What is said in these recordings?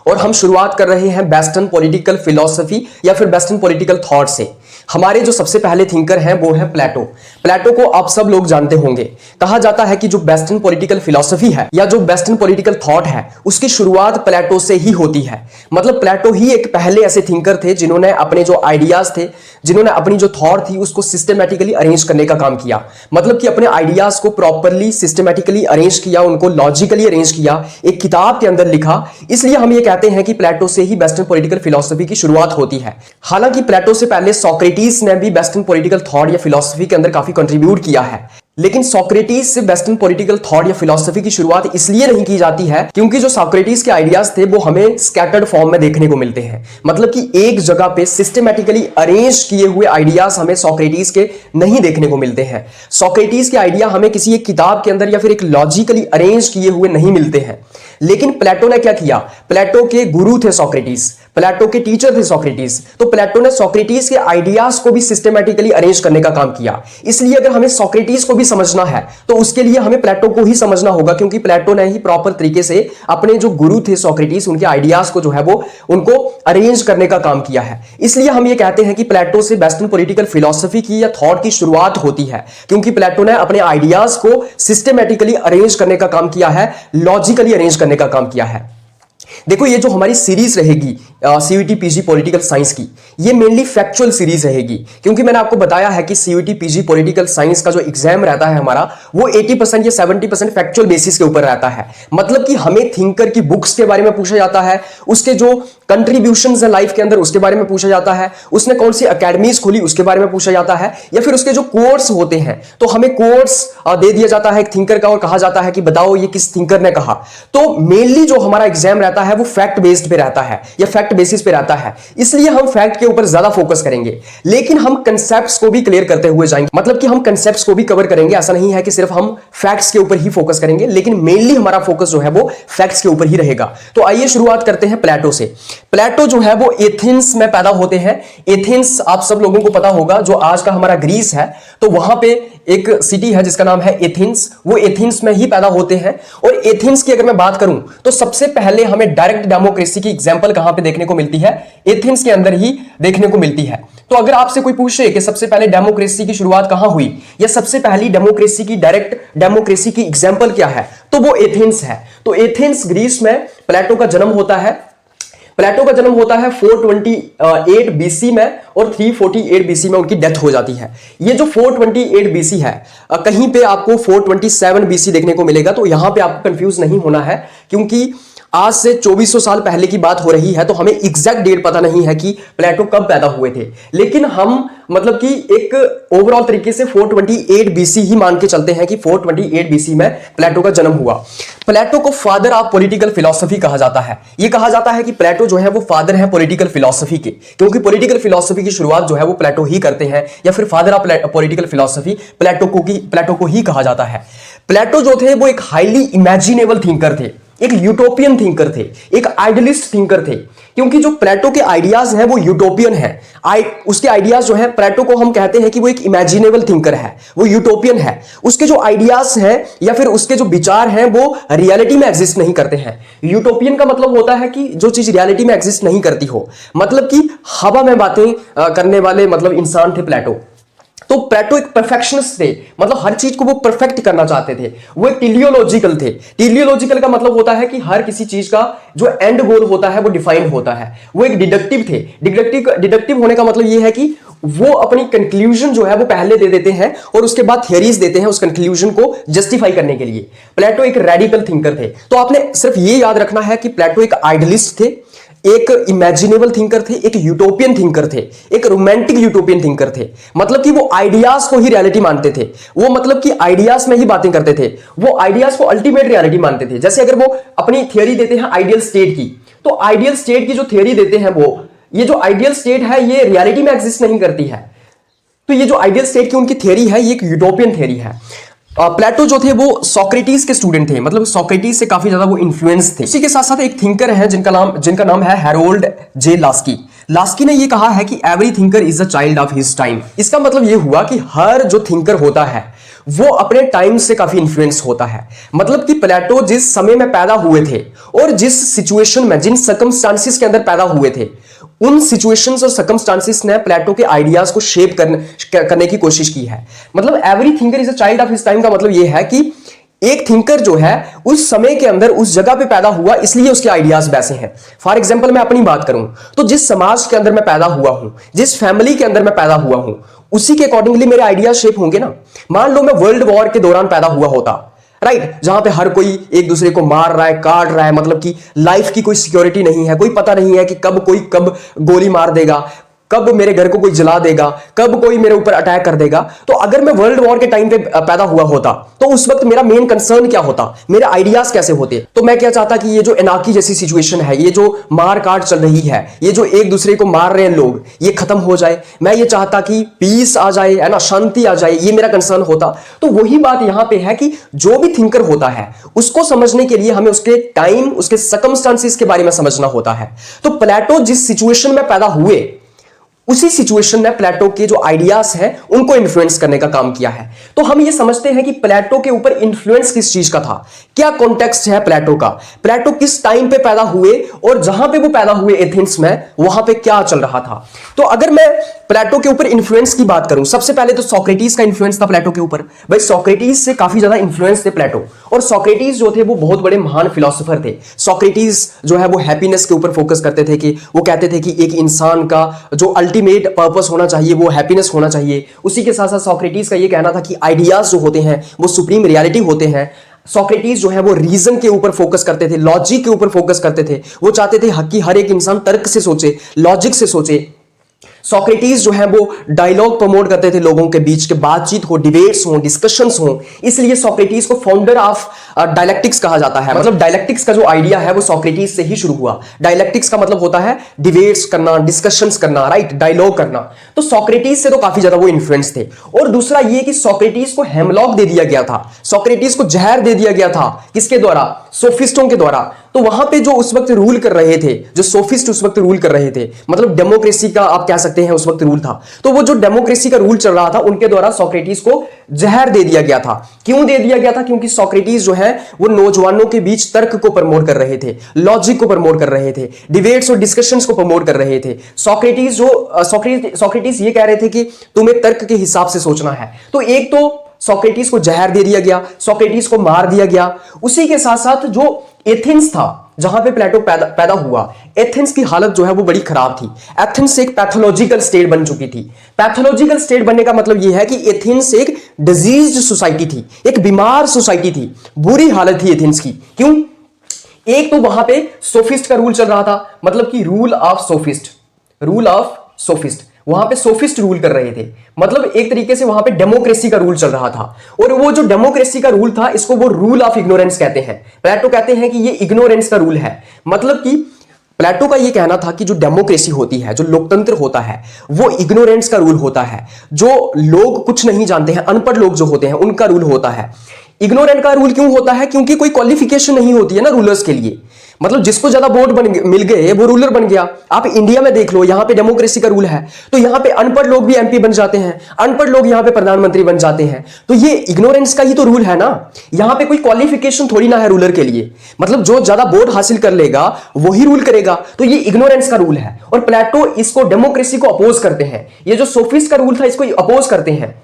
और हम शुरुआत कर रहे हैं वेस्टर्न पॉलिटिकल फिलॉसफी या फिर वेस्टर्न पॉलिटिकल थॉट से। हमारे जो सबसे पहले थिंकर हैं वो है प्लेटो। प्लेटो को आप सब लोग जानते होंगे। कहा जाता है कि जो वेस्टर्न पॉलिटिकल फिलॉसफी है या जो वेस्टर्न पॉलिटिकल थॉट है उसकी शुरुआत प्लेटो से ही होती है। मतलब प्लेटो ही एक पहले ऐसे थिंकर थे जिन्होंने अपने जो आइडियाज थे, जिन्होंने अपनी जो थॉट थी उसको सिस्टमैटिकली अरेंज करने का काम किया। मतलब कि अपने आइडियाज को प्रॉपरली सिस्टमैटिकली अरेंज किया, उनको लॉजिकली अरेंज किया, एक किताब के अंदर लिखा। इसलिए हम ये कहते हैं कि प्लेटो से ही वेस्टर्न पॉलिटिकल फिलॉसफी की शुरुआत होती है। हालांकि प्लेटो से पहले सोक्रेटिस ने भी वेस्टर्न पॉलिटिकल थॉट या फिलॉसफी के अंदर काफी कंट्रीब्यूट किया है, लेकिन सोक्रेटिस से वेस्टर्न पॉलिटिकल थॉट या फिलॉसफी की शुरुआत इसलिए नहीं की जाती है क्योंकि जो सोक्रेटिस के आइडियाज थे वो हमें स्कैटर्ड फॉर्म में देखने को मिलते हैं। मतलब कि एक जगह पे सिस्टमैटिकली अरेंज किए हुए आइडियाज हमें सोक्रेटिस के नहीं देखने को मिलते हैं। सोक्रेटिस के आइडिया हमें किसी एक किताब के अंदर या फिर एक लॉजिकली अरेंज किए हुए नहीं मिलते हैं। लेकिन प्लेटो ने क्या किया, प्लेटो के गुरु थे सोक्रेटिस, प्लेटो के टीचर थे सोक्रेटिस, तो प्लेटो ने सोक्रेटिस के आइडियाज को भी सिस्टमैटिकली अरेंज करने का काम किया। इसलिए अगर हमें सोक्रेटिस को भी समझना है तो उसके लिए हमें प्लेटो को ही समझना होगा, क्योंकि प्लेटो ने ही प्रॉपर तरीके से अपने जो गुरु थे सोक्रेटिस, उनके आइडियाज को जो है वो उनको अरेंज करने का काम किया है। इसलिए हम ये कहते हैं कि प्लेटो से वेस्टर्न पॉलिटिकल फिलॉसफी की या थॉट की शुरुआत होती है, क्योंकि प्लेटो ने अपने आइडियाज को सिस्टमैटिकली अरेंज करने का काम किया है, लॉजिकली अरेंज करने का काम किया है। देखो ये जो हमारी सीरीज रहेगी सीयूईटी पीजी पॉलिटिकल साइंस की, ये मेनली फैक्चुअल सीरीज रहेगी, क्योंकि मैंने आपको बताया है कि सीयूईटी पीजी पॉलिटिकल साइंस का जो एग्जाम रहता है हमारा वो 80% या 70% फैक्चुअल बेसिस के ऊपर रहता है। मतलब कि हमें थिंकर की बुक्स के बारे में पूछा जाता है, उसके जो कंट्रीब्यूशंस है लाइफ के अंदर उसके बारे में पूछा जाता है, उसने कौन सी अकेडमीज खोली उसके बारे में पूछा जाता है, या फिर उसके जो कोर्स होते हैं तो हमें कोर्स दे दिया जाता है एक थिंकर का और कहा जाता है कि बताओ ये किस थिंकर ने कहा। तो मेनली जो हमारा एग्जाम रहता है वो फैक्ट बेस्ड पे रहता है या फैक्ट बेसिस पे रहता है, इसलिए हम फैक्ट के ऊपर ज्यादा फोकस करेंगे। लेकिन हम कंसेप्ट्स को भी क्लियर करते हुए जाएंगे, मतलब कि हम कंसेप्ट्स को भी कवर करेंगे। ऐसा नहीं है कि सिर्फ हम फैक्ट्स के ऊपर ही फोकस करेंगे, लेकिन मेनली हमारा फोकस जो है वो फैक्ट्स के ऊपर ही रहेगा। तो आइए शुरुआत करते हैं प्लेटो से। प्लेटो जो है वो एथेंस में पैदा होते हैं। एथेंस आप सब लोगों को पता होगा, जो आज का हमारा ग्रीस है, तो वहां पे एक सिटी है जिसका नाम है एथेंस। वो एथेंस में ही पैदा होते हैं। और एथेंस की अगर मैं बात करूं तो सबसे पहले हमें डायरेक्ट डेमोक्रेसी की एग्जांपल कहां पे देखने को मिलती है, एथेंस के अंदर ही देखने को मिलती है। तो अगर आपसे कोई पूछे कि सबसे पहले डेमोक्रेसी की शुरुआत कहां हुई या सबसे पहली डेमोक्रेसी की डायरेक्ट डेमोक्रेसी की एग्जांपल क्या है, तो वो एथेंस है। तो एथेंस ग्रीस में प्लेटो का जन्म होता है। प्लेटो का जन्म होता है 428 बीसी में और 348 बीसी में उनकी डेथ हो जाती है। ये जो 428 बीसी है, कहीं पे आपको 427 बीसी देखने को मिलेगा, तो यहां पे आपको कंफ्यूज नहीं होना है, क्योंकि आज से 2400 साल पहले की बात हो रही है, तो हमें एग्जैक्ट डेट पता नहीं है कि प्लेटो कब पैदा हुए थे। लेकिन हम मतलब कि एक ओवरऑल तरीके से 428 बीसी ही मान के चलते हैं कि 428 बीसी में प्लेटो का जन्म हुआ। प्लेटो को फादर ऑफ पॉलिटिकल फिलॉसफी कहा जाता है। यह कहा जाता है कि प्लेटो जो है वो फादर है पॉलिटिकल फिलॉसफी के, क्योंकि पॉलिटिकल फिलॉसफी की शुरुआत जो है वो प्लेटो ही करते हैं, या फिर फादर ऑफ पॉलिटिकल फिलॉसफी प्लेटो को ही कहा जाता है। प्लेटो जो थे वो एक हाईली इमेजिनेबल थिंकर थे, एक यूटोपियन थिंकर थे, एक आइडियलिस्ट थिंकर थे, क्योंकि जो प्लेटो के आइडियाज हैं वो यूटोपियन है। उसके आइडियाज जो है, प्लेटो को हम कहते हैं कि वो एक इमेजिनेबल थिंकर है, वो यूटोपियन है। उसके जो आइडियाज हैं या फिर उसके जो विचार हैं वो रियलिटी में एग्जिस्ट नहीं करते हैं। यूटोपियन का मतलब होता है कि जो चीज रियलिटी में एग्जिस्ट नहीं करती हो, मतलब कि हवा में बातें करने वाले मतलब इंसान थे प्लेटो। तो प्लेटो एक परफेक्शनिस्ट थे, मतलब हर चीज को वो परफेक्ट करना चाहते थे। वो एक टेलियोलॉजिकल थे। टेलियोलॉजिकल का मतलब होता है कि हर किसी चीज का जो एंड गोल होता है वो डिफाइंड होता है। वो एक डिडक्टिव थे। डिडक्टिव होने का मतलब ये है कि वो अपनी कंक्लूजन जो है वो पहले दे देते हैं और उसके बाद थियरीज देते हैं उस कंक्लूजन को जस्टिफाई करने के लिए। प्लेटो एक रेडिकल थिंकर थे। तो आपने सिर्फ ये याद रखना है कि प्लेटो एक आइडियलिस्ट थे, एक इमेजिनेबल थिंकर थे, एक यूटोपियन थिंकर थे, एक रोमांटिक यूटोपियन थिंकर थे। मतलब कि वो आइडियाज को ही रियलिटी मानते थे। वो मतलब कि आइडियाज में ही बातें करते थे। वो आइडियाज को अल्टीमेट रियलिटी मानते थे। जैसे अगर वो अपनी थियरी देते हैं आइडियल स्टेट की, तो आइडियल स्टेट की जो थियरी देते हैं वो, ये जो आइडियल स्टेट है ये रियलिटी में एग्जिस्ट नहीं करती है। तो ये जो आइडियल स्टेट की उनकी थियरी है ये एक यूटोपियन थियरी है। प्लेटो जो थे वो सोक्रेटिस के स्टूडेंट थे, मतलब सोक्रेटिस से काफी ज्यादा वो इन्फ्लुएंस थे। इसी के साथ साथ एक थिंकर है जिनका नाम है हैरोल्ड जे लास्की। लास्की ने ये कहा है कि every thinker is a child of his time. इसका मतलब ये हुआ कि हर जो थिंकर होता है वो अपने टाइम से काफी इन्फ्लुएंस होता है। मतलब कि प्लेटो जिस समय में पैदा हुए थे और जिस सिचुएशन में, जिन सर्कमस्टांसिस के अंदर पैदा हुए थे, उन सिचुएशंस और सर्कमस्टांसिस ने प्लेटो के आइडियाज को शेप करने की कोशिश की है। मतलब every thinker is a child of his time का मतलब यह है कि एक थिंकर जो है उस समय के अंदर उस जगह पे पैदा हुआ, इसलिए उसके आइडियाज वैसे हैं। फॉर एग्जांपल मैं अपनी बात करूं तो जिस समाज के अंदर मैं पैदा हुआ हूं, जिस फैमिली के अंदर मैं पैदा हुआ हूं, उसी के अकॉर्डिंगली मेरे आइडियाज शेप होंगे ना। मान लो मैं वर्ल्ड वॉर के दौरान पैदा हुआ होता, राइट, जहां पे हर कोई एक दूसरे को मार रहा है, काट रहा है, मतलब कि लाइफ की कोई सिक्योरिटी नहीं है, कोई पता नहीं है कि कब कोई कब गोली मार देगा, कब मेरे घर को कोई जला देगा, कब कोई मेरे ऊपर अटैक कर देगा। तो अगर मैं वर्ल्ड वॉर के टाइम पे पैदा हुआ होता तो उस वक्त मेरा मेन कंसर्न क्या होता, मेरे आइडियाज कैसे होते। तो मैं क्या चाहता कि ये जो एनार्की जैसी सिचुएशन है, ये जो मार काट चल रही है, ये जो एक दूसरे को मार रहे हैं लोग, ये खत्म हो जाए। मैं ये चाहता कि पीस आ जाए, है ना, शांति आ जाए, ये मेरा कंसर्न होता। तो वही बात यहां पे है कि जो भी थिंकर होता है उसको समझने के लिए हमें उसके टाइम, उसके सर्कमस्टांसिस के बारे में समझना होता है। तो प्लेटो जिस सिचुएशन में पैदा हुए, उसी सिचुएशन में प्लेटो के जो आइडियाज हैं उनको इन्फ्लुएंस करने का काम किया है। तो हम ये समझते हैं कि प्लेटो के ऊपर इन्फ्लुएंस किस चीज का था, क्या कॉन्टेक्स्ट है प्लेटो का, प्लेटो किस टाइम पे पैदा हुए और जहां पे वो पैदा हुए एथेंस में, वहां पे क्या चल रहा था। तो अगर मैं प्लेटो के ऊपर इन्फ्लुएंस की बात करूं, सबसे पहले तो सोक्रेटिस का इन्फ्लुएंस था प्लेटो के ऊपर। भाई सोक्रेटिस से काफी ज्यादा इन्फ्लुएंस थे प्लेटो, और सोक्रेटिस जो थे वो बहुत बड़े महान फिलोसोफर थे। सोक्रेटिस जो है वो हैप्पीनेस के ऊपर फोकस करते थे, कि वो कहते थे कि एक इंसान का जो अल्टीमेट पर्पस होना चाहिए वो हैप्पीनेस होना चाहिए। उसी के साथ साथ सोक्रेटिस का ये कहना था कि आइडियाज जो होते हैं वो सुप्रीम रियलिटी होते हैं। सोक्रेटिस जो है वो रीजन के ऊपर फोकस करते थे, लॉजिक के ऊपर फोकस करते थे। वो चाहते थे कि हर एक इंसान तर्क से सोचे, लॉजिक से सोचे। सोक्रेटिस जो है वो डायलॉग प्रमोट करते थे, लोगों के बीच के बातचीत हो, डिबेट्स हो, डिस्कशंस हो। इसलिए सोक्रेटिस को फाउंडर ऑफ डायलेक्टिक्स कहा जाता है। मतलब डायलेक्टिक्स का जो आइडिया है वो सोक्रेटिस से ही शुरू हुआ। डायलेक्टिक्स का मतलब होता है डिबेट्स करना, डिस्कशंस करना, राइट, डायलॉग करना। तो सोक्रेटिस से तो काफी ज्यादा वो इन्फ्लुएंस थे। और दूसरा ये कि सोक्रेटिस को हेमलॉक दे दिया गया था, सोक्रेटिस को जहर दे दिया गया था। किसके द्वारा? सोफिस्टों के द्वारा। तो वहां पे जो उस वक्त रूल कर रहे थे, जो सोफिस्ट उस वक्त रूल कर रहे थे, मतलब डेमोक्रेसी का आप कह सकते हैं उस वक्त रूल था। तो वो जो डेमोक्रेसी का रूल चल रहा था, उनके द्वारा सोक्रेटिस को जहर दे दिया गया था। क्यों दे दिया गया था? क्योंकि सोक्रेटिस जो है वो नौजवानों के बीच तर्क को प्रमोट कर रहे थे, लॉजिक को प्रमोट कर रहे थे, डिबेट्स और डिस्कशंस को प्रमोट कर रहे थे। सोक्रेटिस ये कह रहे थे कि तुम्हें तर्क के हिसाब से सोचना है। तो एक तो सोक्रेटिस को जहर दे दिया गया, सोक्रेटिस को मार दिया गया। उसी के साथ साथ जो एथेंस था जहां पे प्लेटो पैदा हुआ, एथेंस की हालत जो है वो बड़ी खराब थी। एथेंस एक पैथोलॉजिकल स्टेट बन चुकी थी। पैथोलॉजिकल स्टेट बनने का मतलब यह है कि एथेंस एक डिजीज्ड सोसाइटी थी, एक बीमार सोसाइटी थी, बुरी हालत थी एथेंस की। क्यों? एक तो वहां पे सोफिस्ट का रूल चल रहा था, मतलब कि रूल ऑफ सोफिस्ट, वहां पे सोफिस्ट रूल कर रहे थे। मतलब एक तरीके से वहां पे डेमोक्रेसी का रूल चल रहा था। और वो जो डेमोक्रेसी का रूल था, इसको वो रूल ऑफ इग्नोरेंस कहते हैं। प्लेटो कहते हैं कि ये इग्नोरेंस का रूल है। मतलब कि प्लेटो का ये कहना था कि जो डेमोक्रेसी होती है, जो लोकतंत्र होता है, वो इग्नोरेंस का रूल होता है। जो लोग कुछ नहीं जानते हैं, अनपढ़ लोग जो होते हैं, उनका रूल होता है। इग्नोरेंट का रूल क्यों होता है? क्योंकि कोई क्वालिफिकेशन नहीं होती है ना रूलर्स के लिए। मतलब जिसको ज्यादा वोट मिल गए वो रूलर बन गया। आप इंडिया में देख लो, यहां पे डेमोक्रेसी का रूल है, तो यहां पे अनपढ़ लोग भी एमपी बन जाते हैं, अनपढ़ लोग यहां पे प्रधानमंत्री बन जाते हैं। तो ये इग्नोरेंस का ही तो रूल है ना। यहां पे कोई क्वालिफिकेशन थोड़ी ना है रूलर के लिए। मतलब जो ज्यादा वोट हासिल कर लेगा वही रूल करेगा। तो ये इग्नोरेंस का रूल है। और प्लेटो इसको, डेमोक्रेसी को अपोज करते हैं। ये जो सोफिस्ट का रूल था, इसको अपोज करते हैं।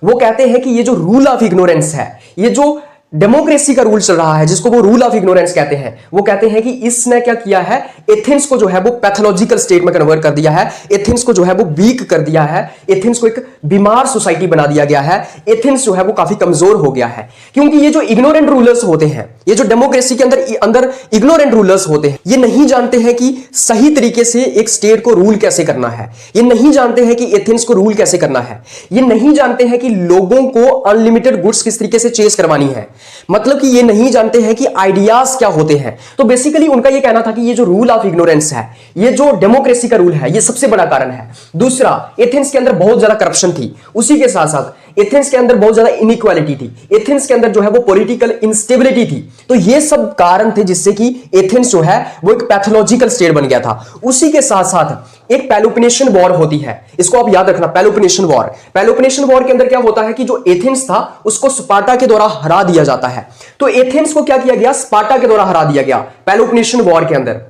वो कहते हैं कि ये जो रूल ऑफ इग्नोरेंस है, ये जो डेमोक्रेसी का रूल चल रहा है, जिसको वो रूल ऑफ इग्नोरेंस कहते हैं, वो कहते हैं कि इसने क्या किया है, एथेंस को जो है वो पैथोलॉजिकल स्टेट में कन्वर्ट कर दिया है। एथेंस को जो है वो वीक कर दिया है। एथेंस को एक बीमार सोसाइटी बना दिया गया है। एथेंस जो है वो काफी कमजोर हो गया है। क्योंकि ये जो इग्नोरेंट रूलर्स होते हैं, ये जो डेमोक्रेसी के अंदर इग्नोरेंट रूलर्स होते हैं, ये नहीं जानते हैं कि सही तरीके से एक स्टेट को रूल कैसे करना है। ये नहीं जानते हैं कि एथेंस को रूल कैसे करना है। ये नहीं जानते हैं कि लोगों को अनलिमिटेड गुड्स किस तरीके से चेस करवानी है। मतलब कि ये नहीं जानते हैं कि आइडियाज क्या होते हैं। तो बेसिकली उनका ये कहना था कि ये जो रूल ऑफ इग्नोरेंस है, ये जो डेमोक्रेसी का रूल है, ये सबसे बड़ा कारण है। दूसरा, एथेंस के अंदर बहुत ज्यादा करप्शन थी। उसी के साथ साथ एथेंस के अंदर बहुत ज्यादा इनइक्वालिटी थी, एथेंस के अंदर जो है वो पॉलिटिकल इंस्टेबिलिटी थी। तो ये सब कारण थे जिससे कि एथेंस जो है वो एक पैथोलॉजिकल स्टेट बन गया था। उसी के साथ साथ एक पेलोपोनेशियन वॉर होती है, इसको आप याद रखना, पेलोपोनेशियन वॉर। पेलोपोनेशियन वॉर के अंदर क्या होता है कि जो एथेंस था उसको स्पार्टा के द्वारा हरा दिया जाता है। तो एथेंस को क्या किया गया, स्पार्टा के द्वारा हरा दिया गया पेलोपोनेशियन वॉर के अंदर।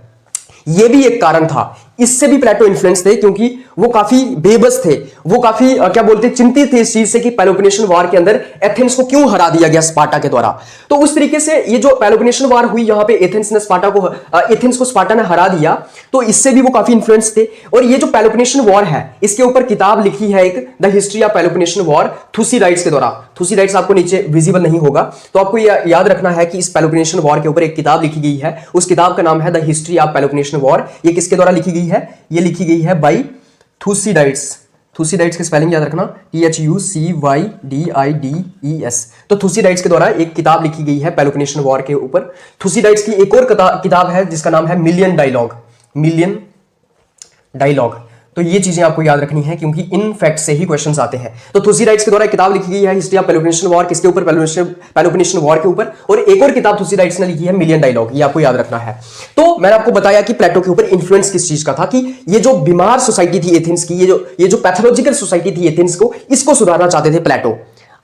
यह भी एक कारण था, इससे भी प्लेटो इन्फ्लुएंस थे क्योंकि वो काफी बेबस थे, वो काफी क्या बोलते चिंतित थे इस चीज से कि पेलोपोनेशियन वॉर के अंदर एथेंस को क्यों हरा दिया गया स्पार्टा के द्वारा। तो उस तरीके से ये जो पेलोपोनेशियन वॉर हुई, यहां पे एथेंस को स्पार्टा ने हरा दिया, तो इससे भी वो काफी इन्फ्लुएंस थे। और ये जो पेलोपोनेशियन वॉर है इसके ऊपर किताब लिखी है एक, the history of Peloponnesian war, थुसीडाइड्स के द्वारा। थुसीडाइड्स आपको नीचे विजिबल नहीं होगा, तो आपको याद रखना है कि इस पेलोपोनेशियन वॉर के ऊपर एक किताब लिखी गई है, उस किताब का नाम है the history of Peloponnesian war. ये किसके द्वारा लिखी गई है, ये लिखी गई है बाय थुसीडाइड्स। थुसीडाइड्स की स्पेलिंग याद रखना, THUCYDIDES। तो थुसीडाइड्स के द्वारा एक किताब लिखी गई है पेलोपोनेशियन वॉर के ऊपर। थुसीडाइड्स की एक और किताब है जिसका नाम है मिलियन डायलॉग। तो ये चीजें आपको याद रखनी है क्योंकि इन फैक्ट से ही क्वेश्चंस आते हैं। तो थुसीडाइड्स के द्वारा एक किताब लिखी गई है हिस्ट्री ऑफ पेलोपोनेशियन वॉर, किसके ऊपर, पेलोपोनेशियन वॉर के ऊपर। और एक और किताब थुसीडाइड्स ने लिखी है मिलियन डायलॉग, ये आपको याद रखना है। तो मैंने आपको बताया कि प्लेटो के ऊपर इन्फ्लुएंस किस चीज का था, कि ये जो बीमार सोसाइटी थी एथेंस की, ये जो पैथोलॉजिकल सोसाइटी थी एथेंस को, इसको सुधारना चाहते थे प्लेटो।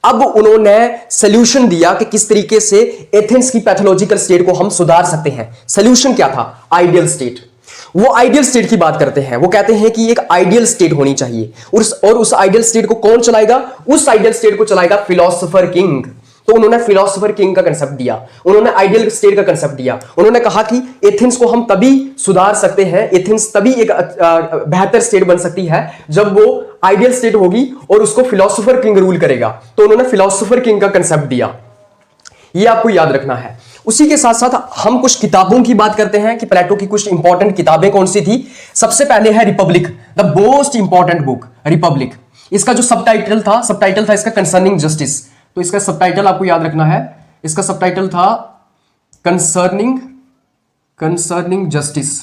अब उन्होंने सॉल्यूशन दिया कि किस तरीके से एथेंस की पैथोलॉजिकल स्टेट को हम सुधार सकते हैं। सॉल्यूशन क्या था, आइडियल स्टेट। वो आइडियल स्टेट की बात करते हैं, वो कहते हैं कि एक आइडियल स्टेट होनी चाहिए, और उस आइडियल स्टेट को कौन चलाएगा, उस आइडियल स्टेट को चलाएगा फिलोसोफर किंग। तो उन्होंने फिलोसोफर किंग का कंसेप्ट दिया, उन्होंने आइडियल स्टेट का कंसेप्ट दिया। उन्होंने कहा कि एथेंस को हम तभी सुधार सकते हैं, एथेंस तभी एक बेहतर स्टेट बन सकती है जब वो आइडियल स्टेट होगी और उसको फिलोसोफर किंग रूल करेगा। तो उन्होंने फिलोसोफर किंग का कंसेप्ट दिया, ये आपको याद रखना है। उसी के साथ साथ हम कुछ किताबों की बात करते हैं कि प्लेटो की कुछ इंपॉर्टेंट किताबें कौन सी थी। सबसे पहले है Republic, the most important book Republic. इसका जो सबटाइटल था इसका कंसर्निंग जस्टिस। तो इसका सबटाइटल आपको याद रखना है, इसका सबटाइटल था कंसर्निंग जस्टिस।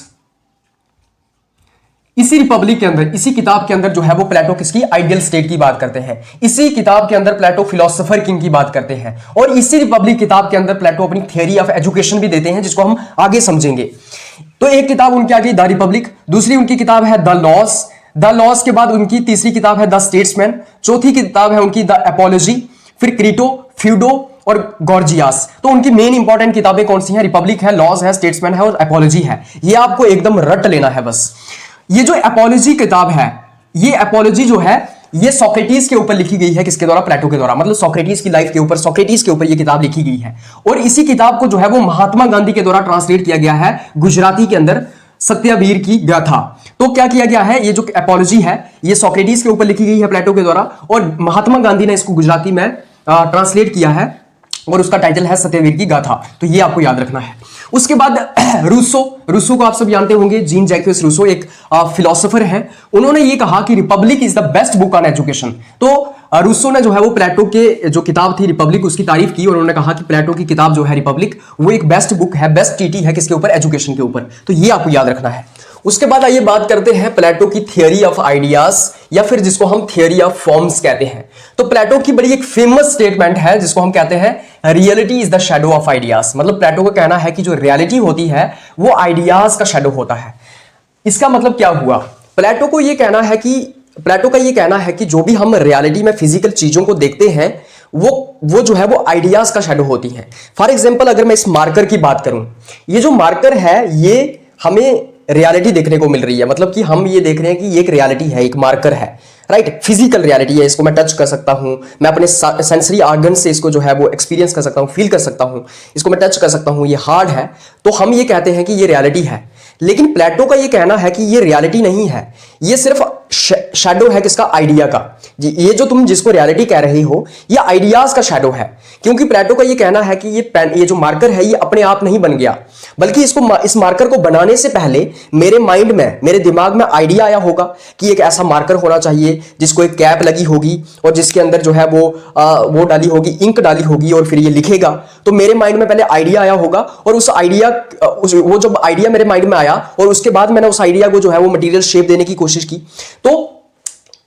इसी रिपब्लिक के अंदर, इसी किताब के अंदर जो है वो प्लेटो किसकी, आइडियल स्टेट की बात करते हैं। इसी किताब के अंदर प्लेटो फिलोसोफर किंग की बात करते हैं। और इसी रिपब्लिक किताब के अंदर प्लेटो अपनी थियरी ऑफ एजुकेशन भी देते हैं, जिसको हम आगे समझेंगे। तो एक किताब उनकी आ गई द रिपब्लिक, दूसरी उनकी किताब है द लॉस के बाद उनकी तीसरी किताब है द स्टेट्समैन, चौथी किताब है उनकी द एपोलॉजी, फिर क्रीटो, फ्यूडो और गॉर्जियास। तो उनकी मेन इंपॉर्टेंट किताबें कौन सी हैं, रिपब्लिक है, लॉज है, स्टेट्समैन है और एपोलॉजी है। ये आपको एकदम रट लेना है बस। ये जो एपोलॉजी किताब है, ये एपोलॉजी जो है ये सोक्रेटिस के ऊपर लिखी गई है, किसके द्वारा, प्लेटो के द्वारा। मतलब सोक्रेटिस की लाइफ के ऊपर, सोक्रेटिस के ऊपर ये किताब लिखी गई है। और इसी किताब को जो है वो महात्मा गांधी के द्वारा ट्रांसलेट किया गया है गुजराती के अंदर, सत्यवीर की गाथा। तो क्या किया गया है, ये जो एपोलॉजी है ये सोक्रेटिस के ऊपर लिखी गई है प्लेटो के द्वारा, और महात्मा गांधी ने इसको गुजराती में ट्रांसलेट किया है और उसका टाइटल है सत्यवीर की गाथा। तो ये आपको याद रखना है। उसके बाद रूसो को आप सब जानते होंगे, जीन जैक्विस रूसो एक फिलोसोफर है। उन्होंने ये कहा कि Republic is the best book on education. तो रूसो ने जो है वो प्लेटो के जो किताब थी रिपब्लिक, उसकी तारीफ की और उन्होंने कहा कि प्लेटो की किताब जो है रिपब्लिक वो एक बेस्ट बुक है, बेस्ट टीटी है, किसके ऊपर, एजुकेशन के ऊपर। तो ये आपको याद रखना है। उसके बाद आइए बात करते हैं प्लेटो की थियरी ऑफ आइडियाज, या फिर जिसको हम थियरी ऑफ फॉर्म्स कहते हैं। तो प्लेटो की बड़ी एक फेमस स्टेटमेंट है जिसको हम कहते हैं reality is the shadow of ideas. मतलब प्लेटो का कहना है कि जो रियलिटी होती है वो आइडियाज का शैडो होता है। इसका मतलब क्या हुआ, प्लेटो का ये कहना है कि जो भी हम रियलिटी में फिजिकल चीजों को देखते हैं वो जो है वो आइडियाज का शैडो होती है। फॉर एग्जाम्पल अगर मैं इस मार्कर की बात करूं, ये जो मार्कर है ये हमें रियलिटी देखने को मिल रही है। मतलब कि हम ये देख रहे हैं कि ये एक रियलिटी है, एक मार्कर है, राइट, फिजिकल रियलिटी है। इसको मैं टच कर सकता हूं, मैं अपने सेंसरी ऑर्गन से इसको जो है वो एक्सपीरियंस कर सकता हूं, फील कर सकता हूं, इसको मैं टच कर सकता हूं, ये हार्ड है। तो हम ये कहते हैं कि ये रियलिटी है। लेकिन प्लेटो का ये कहना है कि ये रियलिटी नहीं है, ये सिर्फ शैडो है किसका, आइडिया का। ये जो तुम जिसको रियलिटी कह रहे हो ये आइडियाज का शैडो है। क्योंकि प्लेटो का ये कहना है कि ये जो मार्कर है ये अपने आप नहीं बन गया, बल्कि इस मार्कर को बनाने से पहले मेरे माइंड में, मेरे दिमाग में आइडिया आया होगा कि एक ऐसा मार्कर होना चाहिए जिसको एक कैप लगी होगी और जिसके अंदर जो है वो डाली होगी, इंक डाली होगी और फिर ये लिखेगा। तो मेरे माइंड में पहले आइडिया आया होगा और वो जब आइडिया मेरे माइंड में आया और उसके बाद मैंने उस आइडिया को जो है वो मटेरियल शेप देने की कोशिश की। तो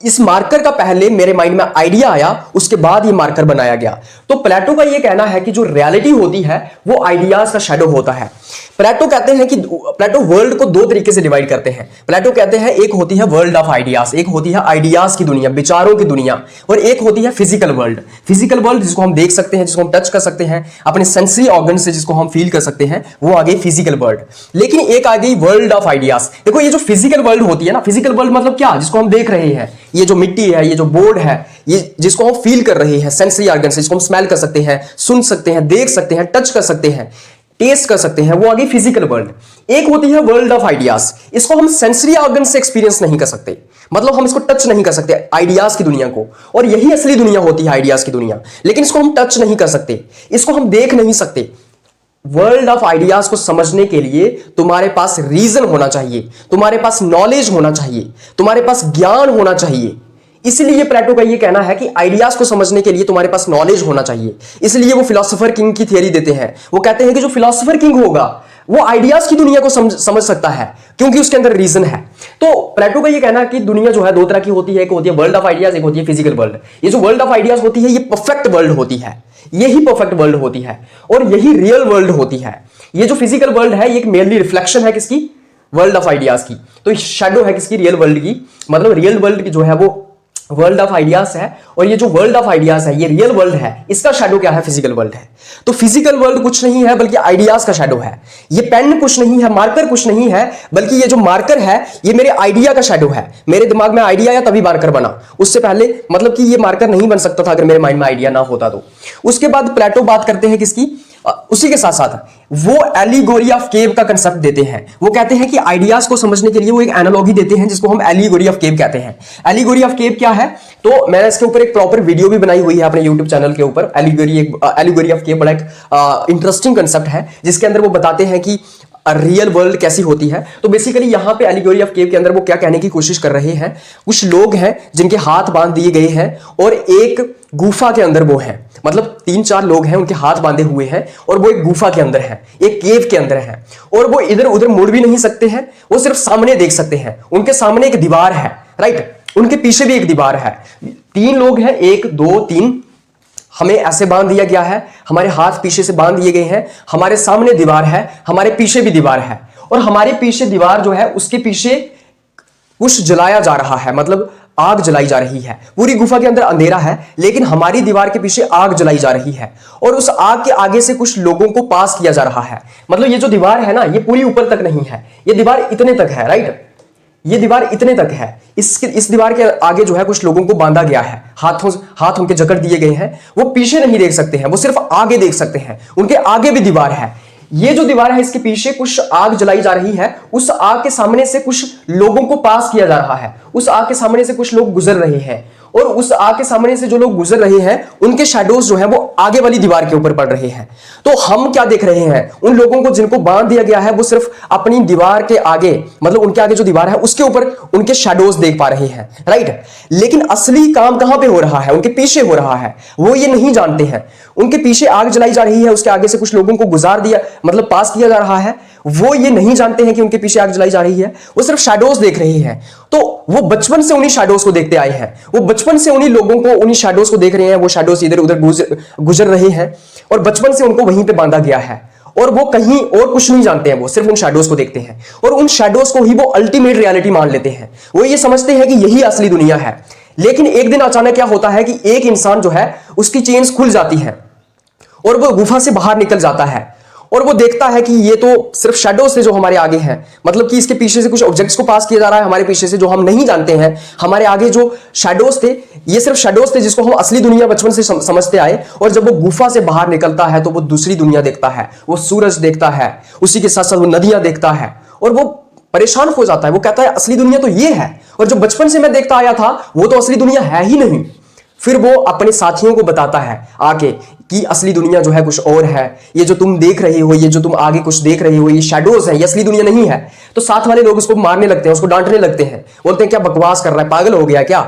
इस मार्कर का पहले मेरे माइंड में आइडिया आया, उसके बाद ये मार्कर बनाया गया। तो प्लेटो का ये कहना है कि जो रियलिटी होती है वो आइडियाज का शैडो होता है। प्लेटो कहते हैं कि प्लेटो वर्ल्ड को दो तरीके से डिवाइड करते हैं। प्लेटो कहते हैं एक होती है वर्ल्ड ऑफ आइडियाज, एक होती है आइडियाज की दुनिया, विचारों की दुनिया, और एक होती है फिजिकल वर्ल्ड। फिजिकल वर्ल्ड जिसको हम देख सकते हैं, जिसको हम टच कर सकते हैं अपने सेंसरी ऑर्गन से, जिसको हम फील कर सकते हैं, वो आ गई फिजिकल वर्ल्ड। लेकिन एक आ गई वर्ल्ड ऑफ आइडियाज। देखो ये जो फिजिकल वर्ल्ड होती है ना, फिजिकल वर्ल्ड मतलब क्या, जिसको हम देख रहे हैं, ये जो मिट्टी है, ये जो बोर्ड है, ये जिसको हम फील कर रहे हैं सेंसरी ऑर्गन से, जिसको हम स्मेल कर सकते हैं, सुन सकते हैं, देख सकते हैं, टच कर सकते हैं, टेस्ट कर सकते हैं, वो आ गई फिजिकल वर्ल्ड। एक होती है वर्ल्ड ऑफ आइडियाज, इसको हम सेंसरी ऑर्गन से एक्सपीरियंस नहीं कर सकते, मतलब हम इसको टच नहीं कर सकते आइडियाज की दुनिया को, और यही असली दुनिया होती है आइडियाज की दुनिया। लेकिन इसको हम टच नहीं कर सकते, इसको हम देख नहीं सकते। वर्ल्ड ऑफ आइडियाज को समझने के लिए तुम्हारे पास रीजन होना चाहिए, तुम्हारे पास नॉलेज होना चाहिए, तुम्हारे पास ज्ञान होना चाहिए। इसलिए प्लेटो का ये कहना है कि आइडियाज को समझने के लिए तुम्हारे पास नॉलेज होना चाहिए। इसलिए वो फिलोसोफर किंग की थियरी देते हैं। वो कहते हैं कि जो फिलोसोफर किंग होगा वो आइडियाज की दुनिया को समझ सकता है, क्योंकि उसके अंदर रीजन है। तो प्लेटो का ये कहना है कि दुनिया जो है दो तरह की होती है, एक होती है वर्ल्ड ऑफ आइडियाज, एक होती है फिजिकल वर्ल्ड। ये जो वर्ल्ड ऑफ आइडियाज होती है ये परफेक्ट वर्ल्ड होती है, यही परफेक्ट वर्ल्ड होती है, और यही रियल वर्ल्ड होती है। ये जो फिजिकल वर्ल्ड है ये एक मेनली रिफ्लेक्शन है किसकी, वर्ल्ड ऑफ आइडियाज की। तो शैडो है किसकी, रियल वर्ल्ड की। मतलब रियल वर्ल्ड की जो है वो वर्ल्ड ऑफ आइडियाज है, और ये जो वर्ल्ड ऑफ आइडियाज है ये रियल वर्ल्ड है, इसका शैडो क्या है, फिजिकल वर्ल्ड है। तो फिजिकल वर्ल्ड कुछ नहीं है बल्कि आइडियाज का शैडो है। ये पेन कुछ नहीं है, मार्कर कुछ नहीं है, बल्कि ये जो मार्कर है ये मेरे आइडिया का शैडो है। मेरे दिमाग में आइडिया आया तभी मार्कर बना, उससे पहले मतलब कि ये मार्कर नहीं बन सकता था अगर मेरे माइंड में आइडिया ना होता तो। उसके बाद प्लेटो बात करते हैं किसकी, उसी के साथ साथ वो एलिगोरी ऑफ केव का कंसेप्ट देते हैं। वो कहते हैं कि आइडियाज को समझने के लिए वो एक एनालॉजी देते हैं जिसको हम एलिगोरी ऑफ केव कहते हैं। एलिगोरी ऑफ केव क्या है, तो मैंने इसके ऊपर एक प्रॉपर वीडियो भी बनाई हुई है अपने यूट्यूब चैनल के ऊपर। एलिगोरी ऑफ केव बड़ा एक इंटरेस्टिंग कंसेप्ट है, जिसके अंदर वो बताते हैं कि रियल वर्ल्ड कैसी होती है। तो बेसिकली यहां पे एलिगोरी ऑफ केव के अंदर वो क्या कहने की कोशिश कर रहे हैं, कुछ लोग हैं जिनके हाथ बांध दिए गए हैं और एक गुफा के अंदर वो हैं, मतलब 3-4 लोग हैं उनके हाथ बांधे हुए हैं और वो एक गुफा के अंदर हैं, एक केव के अंदर हैं, और वो इधर उधर मुड़ भी नहीं सकते हैं, वो सिर्फ सामने देख सकते हैं। उनके सामने एक दीवार है, राइट, उनके पीछे भी एक दीवार है। 3 लोग हैं, 1 2 3, हमें ऐसे बांध दिया गया है, हमारे हाथ पीछे से बांध दिए गए हैं, हमारे सामने दीवार है, हमारे पीछे भी दीवार है, और हमारे पीछे दीवार जो है उसके पीछे कुछ जलाया जा रहा है, मतलब आग जलाई जा रही है। पूरी गुफा के अंदर अंधेरा है, लेकिन हमारी दीवार के पीछे आग जलाई जा रही है, और उस आग के आगे से कुछ लोगों को पास किया जा रहा है। मतलब ये जो दीवार है ना, ये पूरी ऊपर तक नहीं है, ये दीवार इतने तक है, राइट, ये दीवार इतने तक है। इस दीवार के आगे जो है कुछ लोगों को बांधा गया है, हाथ उनके जकड़ दिए गए हैं, वो पीछे नहीं देख सकते हैं, वो सिर्फ आगे देख सकते हैं, उनके आगे भी दीवार है। ये जो दीवार है इसके पीछे कुछ आग जलाई जा रही है, उस आग के सामने से कुछ लोगों को पास किया जा रहा है, उस आग के सामने से कुछ लोग गुजर रहे हैं, और उस आग के सामने से जो लोग गुजर रहे हैं उनके शैडोज जो है वो आगे वाली दीवार के ऊपर पड़ रहे हैं। तो हम क्या देख रहे हैं, उन लोगों को जिनको बांध दिया गया है वो सिर्फ अपनी दीवार के आगे, मतलब उनके आगे जो दीवार है उसके ऊपर उनके शैडोज देख पा रहे हैं, राइट। लेकिन असली काम कहां पे हो रहा है, उनके पीछे हो रहा है, वो ये नहीं जानते हैं। उनके पीछे आग जलाई जा रही है, उसके आगे से कुछ लोगों को गुजार दिया, मतलब पास किया जा रहा है, वो ये नहीं जानते हैं कि उनके पीछे आग जलाई जा रही है, वो सिर्फ शैडोज देख रहे हैं। तो वो बचपन से उन्हीं शैडोज को देखते आए हैं, वो बचपन से उन्हीं लोगों को, उन्हीं शैडोज को देख रहे हैं, वो शैडोज इधर उधर गुजर रहे हैं, और बचपन से उनको वहीं पे बांधा गया है, और वो कहीं और कुछ नहीं जानते हैं, वो सिर्फ उन शैडोज को देखते हैं, और उन शैडोज को ही वो अल्टीमेट रियलिटी मान लेते हैं। वो ये समझते हैं कि यही असली दुनिया है। लेकिन एक दिन अचानक क्या होता है कि एक इंसान जो है उसकी चेन्स खुल जाती है, और वो गुफा से बाहर निकल जाता है, और वो देखता है कि ये तो सिर्फ शैडोज थे जो हमारे आगे हैं, मतलब कि इसके पीछे से कुछ ऑब्जेक्ट्स को पास किया जा रहा है हमारे पीछे से, जो हम नहीं जानते हैं। हमारे आगे जो शैडोज थे ये सिर्फ शैडोज थे जिसको हम असली दुनिया बचपन से समझते आए, और जब वो गुफा से बाहर निकलता है तो वो दूसरी दुनिया देखता है, वो सूरज देखता है, उसी के साथ साथ वो नदियां देखता है, और वो परेशान हो जाता है। वो कहता है असली दुनिया तो ये है, और जो बचपन से मैं देखता आया था वो तो असली दुनिया है ही नहीं। फिर वो अपने साथियों को बताता है आके कि असली दुनिया जो है कुछ और है, ये जो तुम देख रहे हो, ये जो तुम आगे कुछ देख रहे हो, ये शैडोज है, ये असली दुनिया नहीं है। तो साथ वाले लोग उसको मारने लगते हैं, उसको डांटने लगते हैं, बोलते हैं क्या बकवास कर रहा है, पागल हो गया क्या,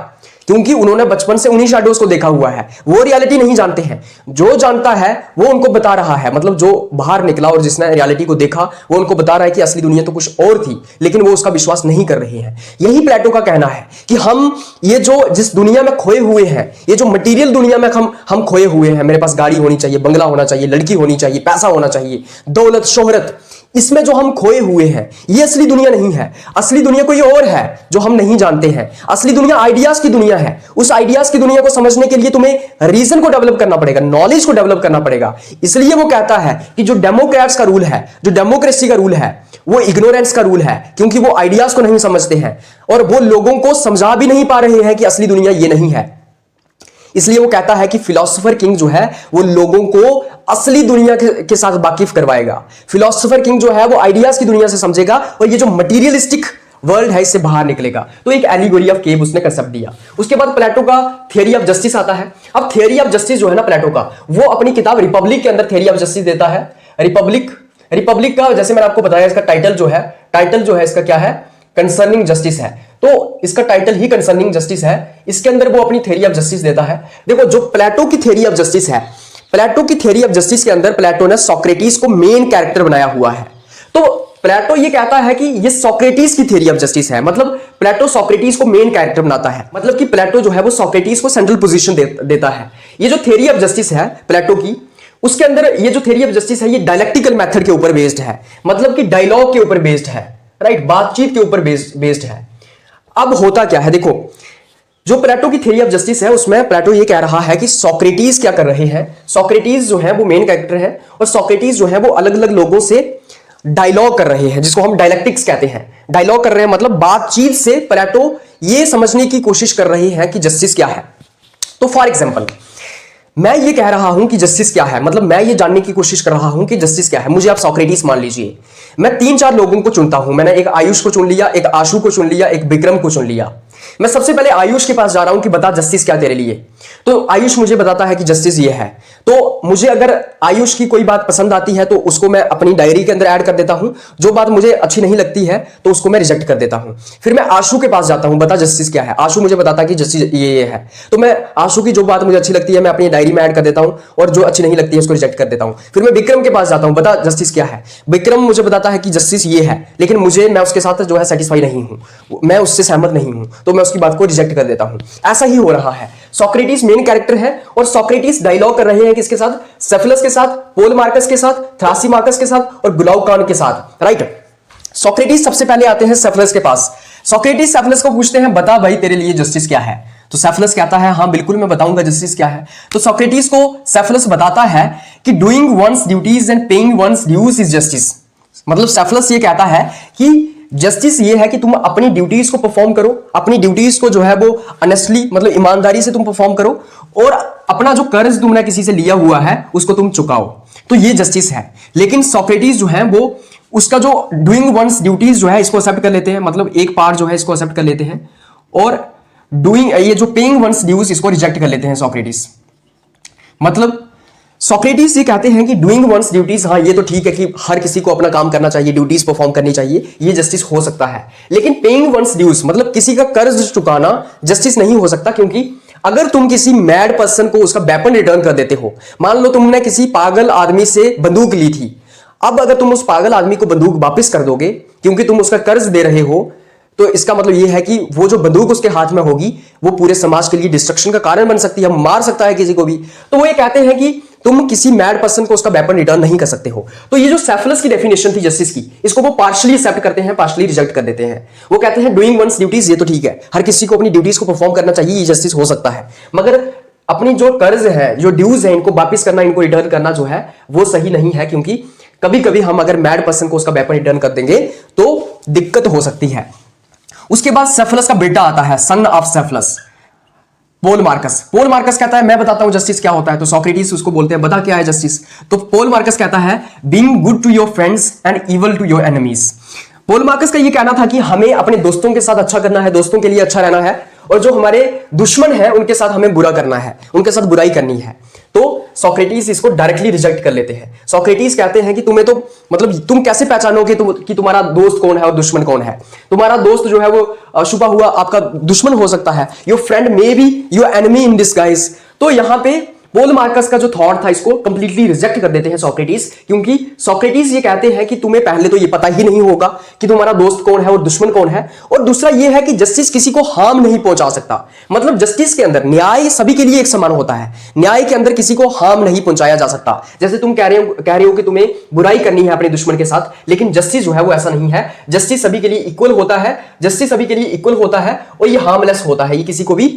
क्योंकि उन्होंने बचपन से उन्हीं शैडोज को देखा हुआ है, वो रियलिटी नहीं जानते हैं। जो जानता है वो उनको बता रहा है, मतलब जो बाहर निकला और जिसने रियलिटी को देखा वो उनको बता रहा है कि असली दुनिया तो कुछ और थी, लेकिन वो उसका विश्वास नहीं कर रहे हैं। यही प्लेटो का कहना है कि हम ये जो जिस दुनिया में खोए हुए हैं, ये जो मटीरियल दुनिया में हम खोए हुए हैं, मेरे पास गाड़ी होनी चाहिए, बंगला होना चाहिए, लड़की होनी चाहिए, पैसा होना चाहिए, दौलत, शोहरत, इसमें जो हम खोए हुए हैं ये असली दुनिया नहीं है। असली दुनिया कोई और है जो हम नहीं जानते हैं। असली दुनिया आइडियाज की दुनिया है। उस आइडियाज की दुनिया को समझने के लिए तुम्हें रीजन को डेवलप करना पड़ेगा, नॉलेज को डेवलप करना पड़ेगा। इसलिए वो कहता है कि जो डेमोक्रेट्स का रूल है, जो डेमोक्रेसी का रूल है, वो इग्नोरेंस का रूल है, क्योंकि वो आइडियाज को नहीं समझते हैं और वो लोगों को समझा भी नहीं पा रहे हैं कि असली दुनिया ये नहीं है। इसलिए वो कहता है कि फिलोसोफर किंग जो है वो लोगों को असली दुनिया के साथ वाकिफ करवाएगा। फिलोसोफर किंग जो है वो आइडियाज की दुनिया से समझेगा और ये जो मटीरियलिस्टिक वर्ल्ड है इससे बाहर निकलेगा। तो एक एलिगोरी ऑफ केव उसने कंसेप्ट दिया। उसके बाद प्लेटो का थियरी ऑफ जस्टिस आता है। अब थियरी ऑफ जस्टिस जो है ना प्लेटो का, वो अपनी किताब रिपब्लिक के अंदर थियरी ऑफ जस्टिस देता है। रिपब्लिक का जैसे मैंने आपको बताया, इसका टाइटल जो है इसका क्या है, कंसर्निंग जस्टिस है। तो इसका टाइटल ही कंसर्निंग जस्टिस है। इसके अंदर वो अपनी थ्योरी ऑफ जस्टिस देता है। देखो जो प्लेटो की थ्योरी ऑफ जस्टिस है, प्लेटो की थ्योरी ऑफ जस्टिस के अंदर प्लेटो ने सोक्रेटिस को मेन कैरेक्टर बनाया हुआ है। तो प्लेटो ये कहता है कि ये सोक्रेटिस की थ्योरी ऑफ जस्टिस है, मतलब प्लेटो सोक्रेटिस को मेन कैरेक्टर बनाता है, मतलब कि प्लेटो जो है वो सोक्रेटिस को सेंट्रल पोजीशन देता है। ये जो थ्योरी ऑफ जस्टिस है प्लेटो की, उसके अंदर ये जो थ्योरी ऑफ जस्टिस है ये डायलेक्टिकल मेथड के ऊपर बेस्ड है, मतलब कि डायलॉग के ऊपर बेस्ड है, राइट, बातचीत के ऊपर बेस्ड है। अब होता क्या है, देखो जो प्लेटो की थ्योरी ऑफ जस्टिस है उसमें प्लेटो ये कह रहा है कि सोक्रेटिस क्या कर रहे हैं, सोक्रेटिस जो है वो मेन कैरेक्टर है और सोक्रेटिस जो है वो अलग अलग लोगों से डायलॉग कर रहे हैं, जिसको हम डायलेक्टिक्स कहते हैं। डायलॉग कर रहे हैं मतलब बातचीत से प्लेटो ये समझने की कोशिश कर रहे हैं कि जस्टिस क्या है। तो फॉर एग्जाम्पल मैं ये कह रहा हूं कि जस्टिस क्या है, मतलब मैं ये जानने की कोशिश कर रहा हूं कि जस्टिस क्या है। मुझे आप सोक्रेटिस मान लीजिए, मैं 3-4 लोगों को चुनता हूं। मैंने एक आयुष को चुन लिया, एक आशु को चुन लिया, एक विक्रम को चुन लिया। मैं सबसे पहले आयुष के पास जा रहा हूं कि बता जस्टिस क्या तेरे लिए। तो आयुष मुझे बताता है कि जस्टिस ये है। तो मुझे अगर आयुष की कोई बात पसंद आती है तो उसको मैं अपनी डायरी के अंदर ऐड कर देता हूं। जो बात मुझे अच्छी नहीं लगती है तो उसको मैं रिजेक्ट कर देता हूं। फिर मैं आशु के पास जाता हूं, बता जस्टिस क्या है। आशु मुझे बताता है कि जस्टिस ये है। तो मैं आशु की जो बात मुझे अच्छी लगती है मैं अपनी डायरी में ऐड कर देता हूं और जो अच्छी नहीं लगती है उसको रिजेक्ट कर देता हूं। फिर मैं विक्रम के पास जाता हूं, बता जस्टिस क्या है। विक्रम मुझे बताता है कि जस्टिस ये है, लेकिन मैं उसके साथ जो है सेटिस्फाई नहीं हूं, मैं उससे सहमत नहीं हूं, तो मैं उसकी बात को रिजेक्ट कर देता हूं। ऐसा ही हो रहा है। सोक्रेटिस मेन कैरेक्टर है और सोक्रेटिस डायलॉग कर रहे हैं किसके साथ, सेफिलस के साथ, पोल मार्कस के साथ, थ्रासिमाकस के साथ और ग्लाउकान के साथ, राइट। सोक्रेटिस सबसे पहले आते हैं सेफिलस के पास। सोक्रेटिस सेफिलस को पूछते हैं बता भाई तेरे लिए जस्टिस क्या है। तो सेफिलस कहता है हाँ बिल्कुल मैं बताऊंगा जस्टिस क्या है। तो सोक्रेटिस को सेफिलस बताता है कि doing one's duties and paying one's dues is justice. मतलब सेफिलस ये कहता है कि जस्टिस ये है कि तुम अपनी ड्यूटीज को परफॉर्म करो, अपनी ड्यूटीज को जो है वो ऑनेस्टली मतलब ईमानदारी से तुम परफॉर्म करो और अपना जो कर्ज तुमने किसी से लिया हुआ है उसको तुम चुकाओ। तो ये जस्टिस है। लेकिन सोक्रेटिस जो है वो उसका जो डूइंग वंस ड्यूटीज जो है इसको एक्सेप्ट कर लेते हैं, मतलब एक पार्ट जो है इसको एक्सेप्ट कर लेते हैं और डूइंग ये जो पेइंग वंस ड्यूज इसको रिजेक्ट कर लेते हैं सोक्रेटिस। मतलब सोक्रेटिस ये कहते हैं कि डूइंग वंस ड्यूटीज, हाँ ये तो ठीक है कि हर किसी को अपना काम करना चाहिए, ड्यूटीज परफॉर्म करनी चाहिए, ये जस्टिस हो सकता है। लेकिन पेइंग वंस ड्यूज मतलब किसी का कर्ज चुकाना जस्टिस नहीं हो सकता, क्योंकि अगर तुम किसी मैड पर्सन को उसका वेपन रिटर्न कर देते हो, मान लो तुमने किसी पागल आदमी से बंदूक ली थी, अब अगर तुम उस पागल आदमी को बंदूक वापस कर दोगे क्योंकि तुम उसका कर्ज दे रहे हो, तो इसका मतलब यह है कि वो जो बंदूक उसके हाथ में होगी वो पूरे समाज के लिए डिस्ट्रक्शन का कारण बन सकती है, मार सकता है किसी को भी। तो वो ये कहते हैं कि तुम किसी मैड पर्सन को उसका वेपन रिटर्न नहीं कर सकते हो। तो ये जो सेफिलस की डेफिनेशन थी जस्टिस की, इसको वो पार्शियली एक्सेप्ट करते हैं, पार्शियली रिजेक्ट कर देते हैं। वो कहते हैं डूइंग वंस ड्यूटीज ये तो ठीक है, हर किसी को अपनी ड्यूटीज को परफॉर्म करना चाहिए, ये जस्टिस हो सकता है, मगर अपनी जो कर्ज है, जो ड्यूज है, इनको वापिस करना, इनको रिटर्न करना जो है वो सही नहीं है, क्योंकि कभी कभी हम अगर मैड पर्सन को उसका वेपन रिटर्न कर देंगे तो दिक्कत हो सकती है। उसके बाद सेफिलस का बेटा आता है, son of Cephalus, Polemarchus. Polemarchus कहता है मैं बताता हूं जस्टिस क्या होता है। तो सोक्रेटिस उसको बोलते हैं बता क्या है जस्टिस। तो पोल मार्कस कहता है being good to your friends and evil to your enemies. Polemarchus का ये कहना था कि हमें अपने दोस्तों के साथ अच्छा करना है, दोस्तों के लिए अच्छा रहना है, और जो हमारे दुश्मन है उनके साथ हमें बुरा करना है, उनके साथ बुराई करनी है। तो सोक्रेटिस इसको डायरेक्टली रिजेक्ट कर लेते हैं। सोक्रेटिस कहते हैं कि तुम्हें तो मतलब तुम कैसे पहचानोगे कि तुम्हारा दोस्त कौन है और दुश्मन कौन है। तुम्हारा दोस्त जो है वो छुपा हुआ आपका दुश्मन हो सकता है। Your friend may be your enemy in disguise. तो यहां पे पोल मार्कस का जो थॉट था इसको कंप्लीटली रिजेक्ट कर देते हैं सोक्रेटिस, क्योंकि सोक्रेटिस ये कहते हैं कि तुम्हें पहले तो ये पता ही नहीं होगा कि तुम्हारा दोस्त कौन है और दुश्मन कौन है, और दूसरा ये है कि जस्टिस किसी को हार्म नहीं पहुंचा सकता। मतलब जस्टिस के अंदर न्याय सभी के लिए एक समान होता है, न्याय के अंदर किसी को हार्म नहीं पहुंचाया जा सकता। जैसे तुम कह रहे हो कि तुम्हें बुराई करनी है अपने दुश्मन के साथ, लेकिन जस्टिस जो है वो ऐसा नहीं है। जस्टिस सभी के लिए इक्वल होता है, जस्टिस सभी के लिए इक्वल होता है और ये हार्मलेस होता है, ये किसी को भी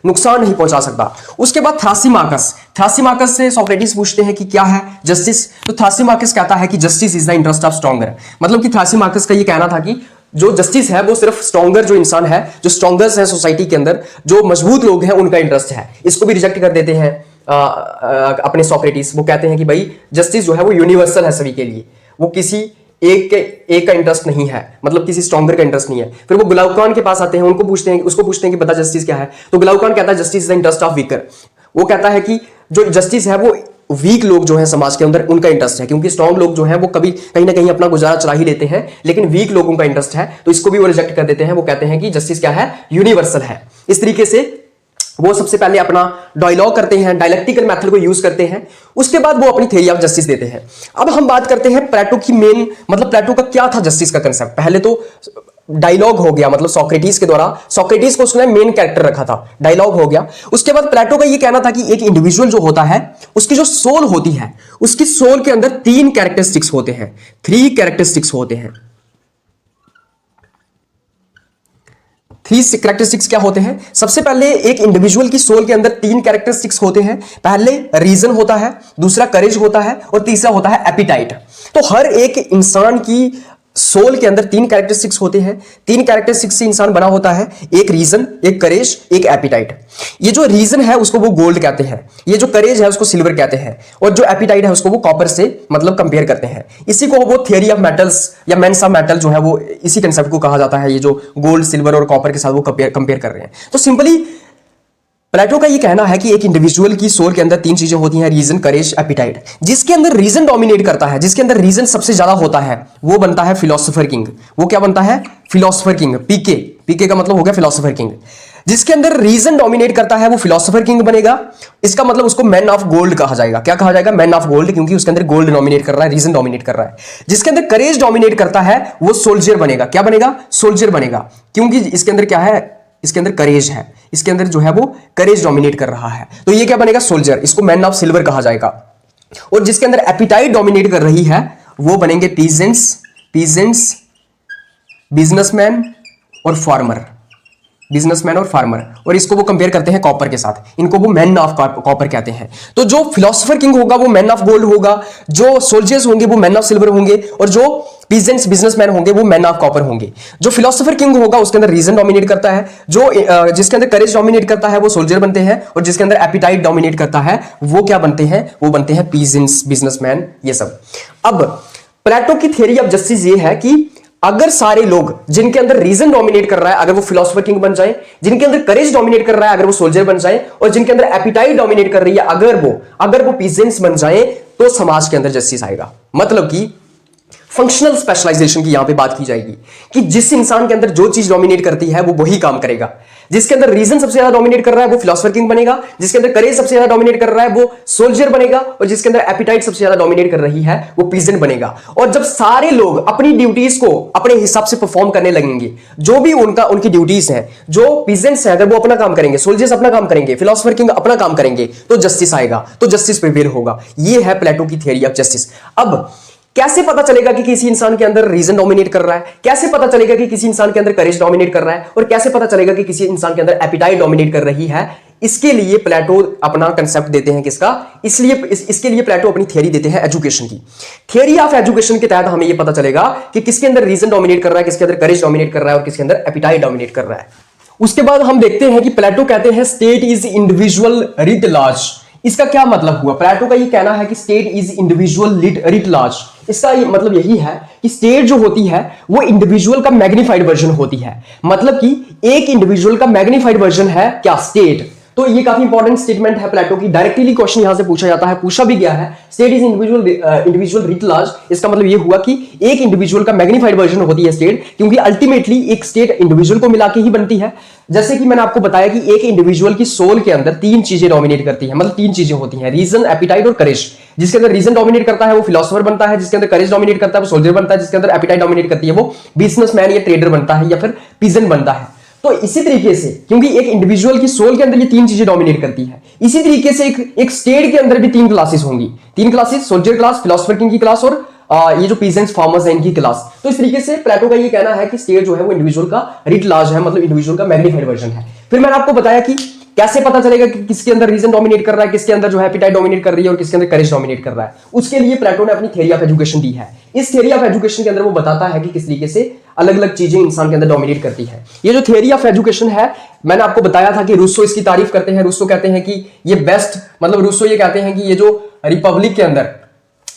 नुकसान नहीं पहुंचा सकता। उसके बाद थ्रासिमाकस से सोक्रेटिस पूछते हैं कि क्या है जस्टिस, तो थ्रासिमाकस कहता है कि justice is the interest of stronger. मतलब कि थ्रासिमाकस का ये कहना था कि जो जस्टिस है वो सिर्फ स्ट्रॉन्गर जो इंसान है, जो स्ट्रॉन्गर्स है सोसाइटी के अंदर, जो मजबूत लोग हैं उनका इंटरेस्ट है। इसको भी रिजेक्ट कर देते हैं अपने सोक्रेटिस। वो कहते हैं कि भाई जस्टिस जो है वो यूनिवर्सल है सभी के लिए, वो किसी एक का इंटरेस्ट नहीं है, मतलब किसी स्ट्रॉन्गर का इंटरेस्ट नहीं है। फिर वो ग्लाउकान के पास आते हैं, उसको पूछते हैं कि बता जस्टिस क्या है, तो ग्लाउकान कहता है justice is the interest of weaker. वो कहता है कि जो जस्टिस है वो वीक लोग जो है समाज के अंदर उनका इंटरेस्ट है, क्योंकि स्ट्रॉन्ग लोग जो है वो कभी कहीं ना कहीं अपना गुजारा चला ही लेते हैं, लेकिन वीक लोगों का इंटरेस्ट है, तो इसको भी वो रिजेक्ट कर देते हैं। वो कहते हैं कि जस्टिस क्या है, यूनिवर्सल है। इस तरीके से वो सबसे पहले अपना डायलॉग करते हैं, डायलेक्टिकल मेथड को यूज करते हैं, उसके बाद वो अपनी थ्योरी ऑफ जस्टिस देते हैं। अब हम बात करते हैं प्लेटो की मेन, मतलब प्लेटो का क्या था जस्टिस का कंसेप्ट। पहले तो डायलॉग हो गया, मतलब सोक्रेटिस के द्वारा, सोक्रेटिस को उसने मेन कैरेक्टर रखा था, डायलॉग हो गया। उसके बाद प्लेटो का ये कहना था कि एक इंडिविजुअल जो होता है उसकी जो सोल होती है, उसकी सोल के अंदर 3 कैरेक्टरिस्टिक्स होते हैं, 3 कैरेक्टरिस्टिक्स होते हैं। 3 कैरेक्टरिस्टिक्स क्या होते हैं? सबसे पहले एक इंडिविजुअल की सोल के अंदर 3 कैरेक्टरिस्टिक्स होते हैं। पहले रीजन होता है, दूसरा करेज होता है और तीसरा होता है एपिटाइट। तो हर एक इंसान की सोल के अंदर 3 कैरेक्टरिस्टिक्स होते हैं। 3 कैरेक्टरिस्टिक्स से इंसान बना होता है, एक रीजन, एक करेज, एक एपिटाइट। ये जो रीजन है उसको वो गोल्ड कहते हैं, ये जो करेज है उसको सिल्वर कहते हैं, और जो एपिटाइट है उसको वो कॉपर से मतलब कंपेयर करते हैं। इसी को वो थ्योरी ऑफ मेटल्स या मेंस ऑफ मेटल जो है वो इसी कंसेप्ट को कहा जाता है। ये जो गोल्ड, सिल्वर और कॉपर के साथ वो कंपेयर कर रहे हैं। तो सिंपली प्लेटो का ये कहना है कि एक इंडिविजुअल की सोल के अंदर 3 चीजें होती हैं, रीजन, करेज, एपिटाइट। जिसके अंदर रीजन डोमिनेट करता है, जिसके अंदर रीजन सबसे ज्यादा होता है, वो बनता है फिलोसोफर किंग। वो क्या बनता है? Philosopher king. पीके का मतलब हो गया फिलोसोफर किंग। जिसके अंदर रीजन डोमिनेट करता है वो फिलोसोफर किंग बनेगा। इसका मतलब उसको मैन ऑफ गोल्ड कहा जाएगा। क्या कहा जाएगा? मैन ऑफ गोल्ड, क्योंकि उसके अंदर गोल्ड डोमिनेट कर रहा है, रीजन डोमिनेट कर रहा है। जिसके अंदर करेज डोमिनेट करता है वो सोल्जर बनेगा। क्या बनेगा? सोल्जर बनेगा, क्योंकि इसके अंदर क्या है? इसके अंदर करेज है, इसके अंदर जो है वो करेज डोमिनेट कर रहा है, तो ये क्या बनेगा? सोल्जर। इसको मैन ऑफ सिल्वर कहा जाएगा। और जिसके अंदर एपिटाइट डोमिनेट कर रही है वो बनेंगे पीजेंट्स, बिजनेसमैन और फार्मर। और इसको वो कंपेयर करते हैं कॉपर के साथ। इनको वो मैन ऑफ कॉपर कहते हैं। तो जो फिलोसोफर किंग होगा वो मैन ऑफ गोल्ड होगा, जो सोल्जर्स होंगे वो मैन ऑफ सिल्वर होंगे, और जो पीजेंट्स, बिजनेसमैन होंगे वो मैन ऑफ कॉपर होंगे। जो फिलोसोफर किंग होगा उसके अंदर रीजन डोमिनेट करता है, जो जिसके अंदर करेज डोमिनेट करता है वो सोल्जर बनते हैं, और जिसके अंदर एपिटाइट डोमिनेट करता है वो क्या बनते हैं? वो बनते हैं पीजेंट्स, बिजनेसमैन, ये सब। अब प्लेटो की थ्योरी ऑफ जस्टिस ये है कि अगर सारे लोग जिनके अंदर रीजन डोमिनेट कर रहा है अगर वो फिलोसोफर किंग बन जाए, जिनके अंदर करेज डोमिनेट कर रहा है अगर वो सोल्जर बन जाए, और जिनके अंदर एपिटाइट डोमिनेट कर रही है अगर वो पीजेंट्स बन जाए, तो समाज के अंदर जस्टिस आएगा। मतलब कि फंक्शनल स्पेशलाइजेशन की यहां पे बात की जाएगी कि जिस इंसान के अंदर जो चीज डोमिनेट करती है वो वही काम करेगा। जिसके अंदर रीजन सबसे ज्यादा डोमिनेट कर रहा है वो फिलोसोफर किंग बनेगा, जिसके अंदर करेज सबसे ज्यादा डोमिनेट कर रहा है वो सोल्जर बनेगा, और जिसके अंदर एपिटाइट सबसे ज्यादा डोमिनेट कर रही है वो पीजेंट बनेगा। और जब सारे लोग अपनी ड्यूटीज को अपने हिसाब से परफॉर्म करने लगेंगे, जो भी उनकी ड्यूटीज हैं, जो पीजेंट्स हैं अगर वो अपना काम करेंगे, सोल्जर्स अपना काम करेंगे, फिलोसोफर किंग अपना काम करेंगे, तो जस्टिस आएगा, तो जस्टिस प्रिवेल होगा। ये है प्लेटो की थ्योरी ऑफ जस्टिस। अब कैसे पता चलेगा कि किसी इंसान के अंदर रीजन डोमिनेट कर रहा है? कैसे पता चलेगा कि किसी इंसान के अंदर करेज डोमिनेट कर रहा है? और कैसे पता चलेगा कि किसी इंसान के अंदर एपिटाइट डोमिनेट कर रही है? इसके लिए प्लेटो अपना कंसेप्ट देते हैं किसका? इसके लिए प्लेटो अपनी थ्योरी देते हैं एजुकेशन की। थ्योरी ऑफ एजुकेशन के तहत हमें यह पता चलेगा कि किसके अंदर रीजन डोमिनेट कर रहा है, किसके अंदर करेज डोमिनेट कर रहा है और किसके अंदर एपिटाइट डोमिनेट कर रहा है। उसके बाद हम देखते हैं कि प्लेटो कहते हैं state is individual writ large. इसका क्या मतलब हुआ? प्लेटो का ये कहना है कि state is individual writ large. इसका मतलब यही है कि स्टेट जो होती है वो इंडिविजुअल का मैग्नीफाइड वर्जन होती है। मतलब कि एक इंडिविजुअल का मैग्नीफाइड वर्जन है क्या? स्टेट। तो ये काफी इंपॉर्टेंट स्टेटमेंट है प्लेटो की। डायरेक्टली क्वेश्चन यहां से पूछा जाता है, पूछा भी गया है। State is individual writ large, इसका मतलब ये हुआ कि एक इंडिविजुअल का मैग्नीफाइड वर्जन होती है स्टेट, क्योंकि अल्टीमेटली एक स्टेट इंडिविजुअल को मिला के ही बनती है। जैसे कि मैंने आपको बताया कि एक इंडिविजुअल की सोल के अंदर तीन चीजें डोमिनेट करती है, मतलब तीन चीजें होती हैं, रीजन, एपिटाइट और करेज। जिसके अंदर रीजन डोमिनेट करता है वो फिलोसोफर बनता है, जिसके अंदर करेज डोमिनेट करता है वो सोल्जर बनता है, जिसके अंदर एपिटाइट डोमिनेट करती है वो बिजनेसमैन या ट्रेडर बनता है या फिर पीजेंट बनता है। तो इसी तरीके से, क्योंकि एक इंडिविजुअल की सोल के अंदर ये तीन चीजें डोमिनेट करती है, इसी तरीके से एक स्टेट के अंदर भी तीन क्लासेस होंगी। तीन classes, soldier class, philosopher king की क्लास और ये जो पीजेंट्स फार्मर्स हैं इनकी क्लास। तो इस तरीके से प्लेटो का ये कहना है कि स्टेट जो है वो इंडिविजुअल का रिट लार्ज है, मतलब इंडिविजुअल का मैग्नीफाइड वर्जन है। फिर मैंने आपको बताया कि कैसे पता चलेगा कि किसके अंदर रीजन डोमिनेट कर रहा है, किसके अंदर जो है एपिटाइट डोमिनेट कर रही है और किसके अंदर करेज डोमिनेट कर रहा है। उसके लिए प्लेटो ने अपनी थ्योरी ऑफ एजुकेशन दी है। इस थ्योरी ऑफ एजुकेशन के अंदर वो बताता है कि किस तरीके से अलग अलग चीजें इंसान के अंदर डोमिनेट करती है। ये जो थ्योरी ऑफ एजुकेशन है, मैंने आपको बताया था कि रूसो इसकी तारीफ करते हैं। रूसो कहते हैं कि ये बेस्ट, मतलब रूसो ये कहते हैं कि ये जो रिपब्लिक के अंदर,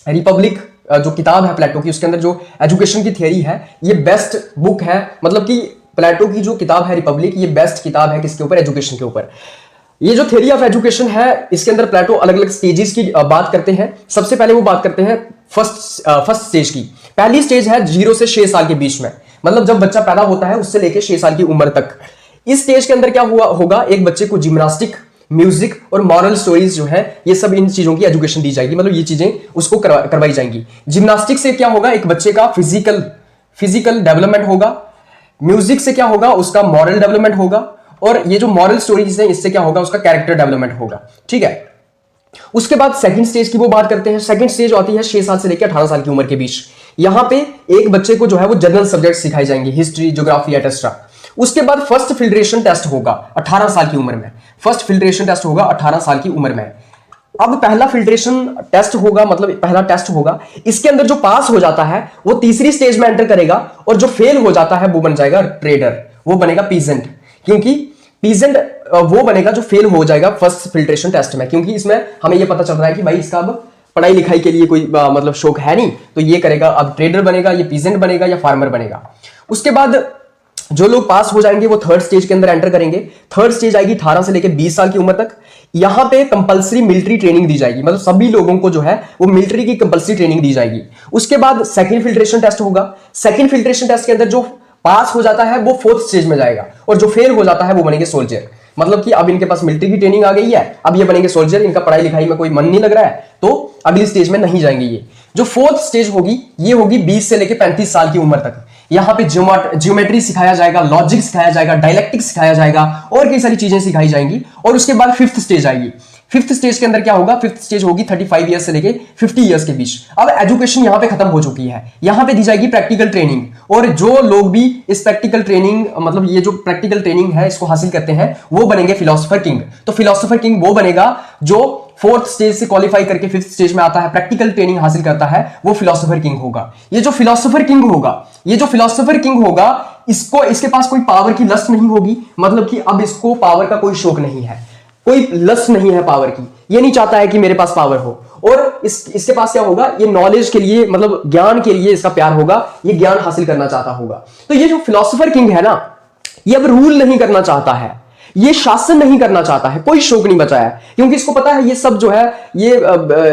रिपब्लिक जो किताब है प्लेटो की, उसके अंदर जो एजुकेशन की थ्योरी है ये बेस्ट बुक है। मतलब कि प्लेटो की जो किताब है रिपब्लिक, ये बेस्ट किताब है किसके ऊपर, एजुकेशन के ऊपर। ये जो थ्योरी ऑफ एजुकेशन है इसके अंदर प्लेटो अलग अलग स्टेजेस की बात करते हैं। सबसे पहले वो बात करते हैं फर्स्ट स्टेज की। पहली स्टेज है 0 से 6 साल के बीच में, मतलब जब बच्चा पैदा होता है उससे लेके 6 साल की उम्र तक। इस स्टेज के अंदर क्या होगा, एक बच्चे को जिम्नास्टिक, म्यूजिक और मॉरल स्टोरीज जो है ये सब, इन चीजों की एजुकेशन दी जाएगी, मतलब ये चीजें उसको करवाई जाएंगी। जिम्नास्टिक से क्या होगा, एक बच्चे का फिजिकल डेवलपमेंट होगा। म्यूजिक से क्या होगा, उसका मॉरल डेवलपमेंट होगा। और ये जो मॉरल स्टोरीज है इससे क्या होगा, उसका कैरेक्टर डेवलपमेंट होगा। ठीक है। उसके बाद सेकंड स्टेज की वो बात करते हैं। सेकंड स्टेज आती है 6 साल से लेकर 18 साल की उम्र के बीच। यहां पे एक बच्चे को जो है वो जनरल सब्जेक्ट सिखाई जाएंगे, हिस्ट्री, ज्योग्राफी, एटसेट्रा। उसके बाद फर्स्ट फिल्ट्रेशन टेस्ट होगा 18 साल की उम्र में। फर्स्ट फिल्ट्रेशन टेस्ट होगा 18 साल की उम्र में। अब पहला फिल्ट्रेशन टेस्ट होगा, मतलब पहला टेस्ट होगा, इसके अंदर जो पास हो जाता है वो तीसरी स्टेज में एंटर करेगा, और जो फेल हो जाता है वो बन जाएगा ट्रेडर, वो बनेगा पीजेंट। क्योंकि पीजेंट वो बनेगा जो फेल हो जाएगा फर्स्ट फिल्ट्रेशन टेस्ट में, क्योंकि इसमें हमें ये पता चल रहा है कि भाई इसका अब पढ़ाई लिखाई के लिए कोई मतलब शौक है नहीं, तो ये करेगा, अब ट्रेडर बनेगा, ये पीजेंट बनेगा या फार्मर बनेगा। उसके बाद जो लोग पास हो जाएंगे वो थर्ड स्टेज के अंदर एंटर करेंगे। थर्ड स्टेज आएगी 18 से लेकर 20 साल की उम्र तक। यहां पे कंपलसरी मिलिट्री ट्रेनिंग दी जाएगी, मतलब सभी लोगों को जो है वो मिलिट्री की कंपलसरी ट्रेनिंग दी जाएगी। उसके बाद सेकंड फिल्ट्रेशन टेस्ट होगा। सेकंड फिल्ट्रेशन टेस्ट के अंदर जो पास हो जाता है वो फोर्थ स्टेज में जाएगा, और जो फेल हो जाता है वो बनेंगे सोल्जर। मतलब कि अब इनके पास मिलिट्री की ट्रेनिंग आ गई है, अब ये बनेंगे सोल्जर, इनका पढ़ाई लिखाई में कोई मन नहीं लग रहा है तो अगली स्टेज में नहीं जाएंगे ये। जो फोर्थ स्टेज होगी ये होगी 20 से लेकर 35 साल की उम्र तक। यहां पे ज्योमेट्री सिखाया जाएगा, लॉजिक सिखाया जाएगा, डायलेक्टिक्स सिखाया जाएगा और कई सारी चीजें सिखाई जाएंगी। और उसके बाद फिफ्थ स्टेज आएगी। फिफ्थ स्टेज के अंदर क्या होगा, फिफ्थ स्टेज होगी 35 ईयर्स से लेके 50 ईयर्स के बीच। अब एजुकेशन यहां पे खत्म हो चुकी है, यहां पे दी जाएगी प्रैक्टिकल ट्रेनिंग। और जो लोग भी इस प्रैक्टिकल ट्रेनिंग, मतलब ये जो प्रैक्टिकल ट्रेनिंग है इसको हासिल करते हैं वो बनेंगे फिलोसोफर किंग। तो फिलोसोफर किंग वो बनेगा जो फोर्थ स्टेज से क्वालिफाई करके फिफ्थ स्टेज में आता है, प्रैक्टिकल ट्रेनिंग हासिल करता है, वो फिलोसोफर किंग होगा। ये जो फिलोसोफर किंग होगा, इसके पास कोई पावर की लस्ट नहीं होगी, मतलब कि अब इसको पावर का कोई शौक नहीं है, कोई लस्ट नहीं है पावर की, ये नहीं चाहता है कि मेरे पास पावर हो। और इसके पास क्या होगा, ये नॉलेज के लिए, मतलब ज्ञान के लिए इसका प्यार होगा, ये ज्ञान हासिल करना चाहता होगा। तो ये जो फिलोसोफर किंग है ना, ये अब रूल नहीं करना चाहता है, ये शासन नहीं करना चाहता है, कोई शौक नहीं बचा है, क्योंकि इसको पता है ये सब जो है ये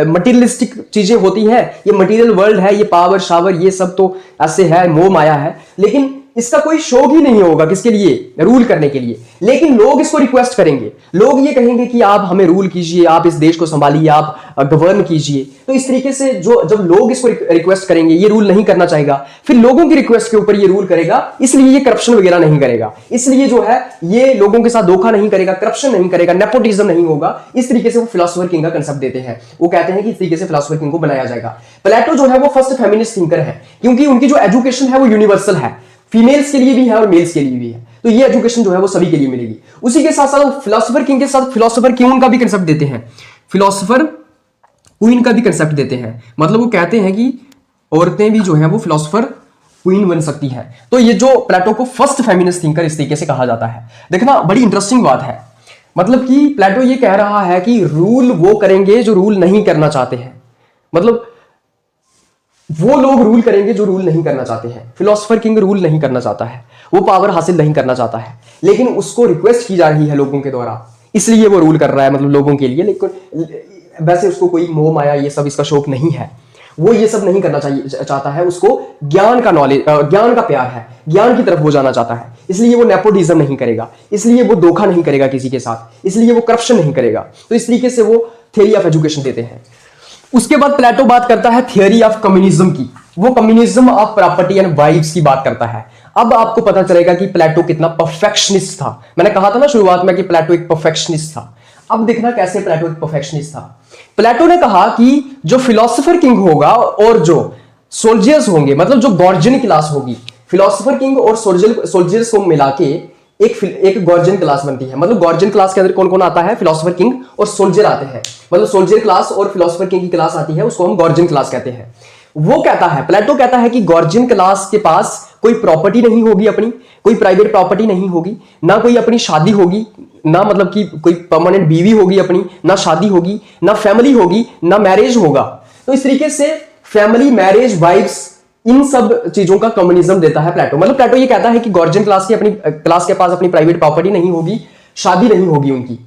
मटेरियलिस्टिक चीजें होती हैं, ये मटेरियल वर्ल्ड है, ये पावर शावर ये सब तो ऐसे है, मोह माया है, लेकिन इसका कोई शौक ही नहीं होगा किसके लिए, रूल करने के लिए। लेकिन लोग इसको रिक्वेस्ट करेंगे, लोग ये कहेंगे कि आप हमें रूल कीजिए, आप इस देश को संभालिए, आप गवर्न कीजिए। तो इस तरीके से जब लोग इसको रिक्वेस्ट करेंगे, ये रूल नहीं करना चाहेगा, फिर लोगों की रिक्वेस्ट के ऊपर ये रूल करेगा, इसलिए ये करप्शन वगैरह नहीं करेगा, इसलिए जो है ये लोगों के साथ धोखा नहीं करेगा, करप्शन नहीं करेगा, नेपोटिज्म नहीं होगा। इस तरीके से वो फिलोसोफर किंग का कंसेप्ट देते हैं। वो कहते हैं कि इस तरीके से फिलोसोफर किंग को बनाया जाएगा। प्लेटो जो है वो फर्स्ट फेमिनिस्ट थिंकर है, क्योंकि उनकी जो एजुकेशन है वो यूनिवर्सल है, फीमेल्स के लिए भी है और मेल्स के लिए भी है। तो ये एजुकेशन जो है वो सभी के लिए मिलेगी। उसी के साथ साथ फिलोसोफर किंग के साथ फिलोसोफर क्वीन का भी कंसेप्ट देते हैं, फिलोसोफर क्वीन का भी कंसेप्ट देते हैं। मतलब वो कहते हैं कि औरतें भी जो है वो फिलोसोफर क्वीन बन सकती है। तो ये जो प्लेटो को फर्स्ट फेमिनिस्ट थिंकर इस तरीके से कहा जाता है। देखना बड़ी इंटरेस्टिंग बात है, मतलब कि प्लेटो ये कह रहा है कि रूल वो करेंगे जो रूल नहीं करना चाहते हैं, मतलब वो लोग रूल करेंगे जो रूल नहीं करना चाहते हैं। फिलोसोफर किंग रूल नहीं करना चाहता है, वो पावर हासिल नहीं करना चाहता है, लेकिन उसको रिक्वेस्ट की जा रही है लोगों के द्वारा इसलिए वो रूल कर रहा है मतलब लोगों के लिए। लेकिन वैसे उसको कोई मोह माया ये सब इसका शौक नहीं है, वो ये सब नहीं करना चाहिए चाहता है, उसको ज्ञान का नॉलेज, ज्ञान का प्यार है, ज्ञान की तरफ वो जाना चाहता है। इसलिए वो नेपोटिज्म नहीं करेगा, इसलिए वो धोखा नहीं करेगा किसी के साथ, इसलिए वो करप्शन नहीं करेगा। तो इस तरीके से वो थ्योरी ऑफ एजुकेशन देते हैं। उसके बाद प्लेटो बात करता है थियरी ऑफ कम्युनिज्म की। वो communism of property and vibes की बात करता है। अब आपको पता चलेगा कि प्लेटो कितना परफेक्शनिस्ट था। मैंने कहा था ना शुरुआत में कि प्लेटो एक परफेक्शनिस्ट था। अब देखना कैसे प्लेटो एक परफेक्शनिस्ट था। प्लेटो ने कहा कि जो फिलोसोफर किंग होगा और जो सोल्जर्स होंगे, मतलब जो गॉर्जियन क्लास होगी, फिलोसोफर किंग और सोल्जर्स को मिला के एक गॉर्जियन क्लास बनती है। मतलब गॉर्जियन क्लास के अंदर कौन कौन आता है? फिलोसोफर किंग और सोल्जर आते हैं। मतलब सोल्जर क्लास और फिलोसोफर किंग की क्लास आती है, उसको हम गॉर्जियन क्लास कहते हैं। वो कहता है, प्लेटो कहता है कि गॉर्जियन क्लास के पास कोई प्रॉपर्टी नहीं होगी, अपनी कोई प्राइवेट प्रॉपर्टी नहीं होगी, ना कोई अपनी शादी होगी, ना मतलब कि कोई परमानेंट बीवी होगी अपनी, ना शादी होगी, ना फैमिली होगी, ना मैरिज होगा। तो इस तरीके से फैमिली, मैरिज, वाइफ्स, इन सब चीजों का कम्युनिज्म देता है प्लेटो। मतलब प्लेटो ये कहता है कि गॉर्जियन क्लास के पास अपनी प्राइवेट प्रॉपर्टी नहीं होगी, शादी नहीं होगी उनकी।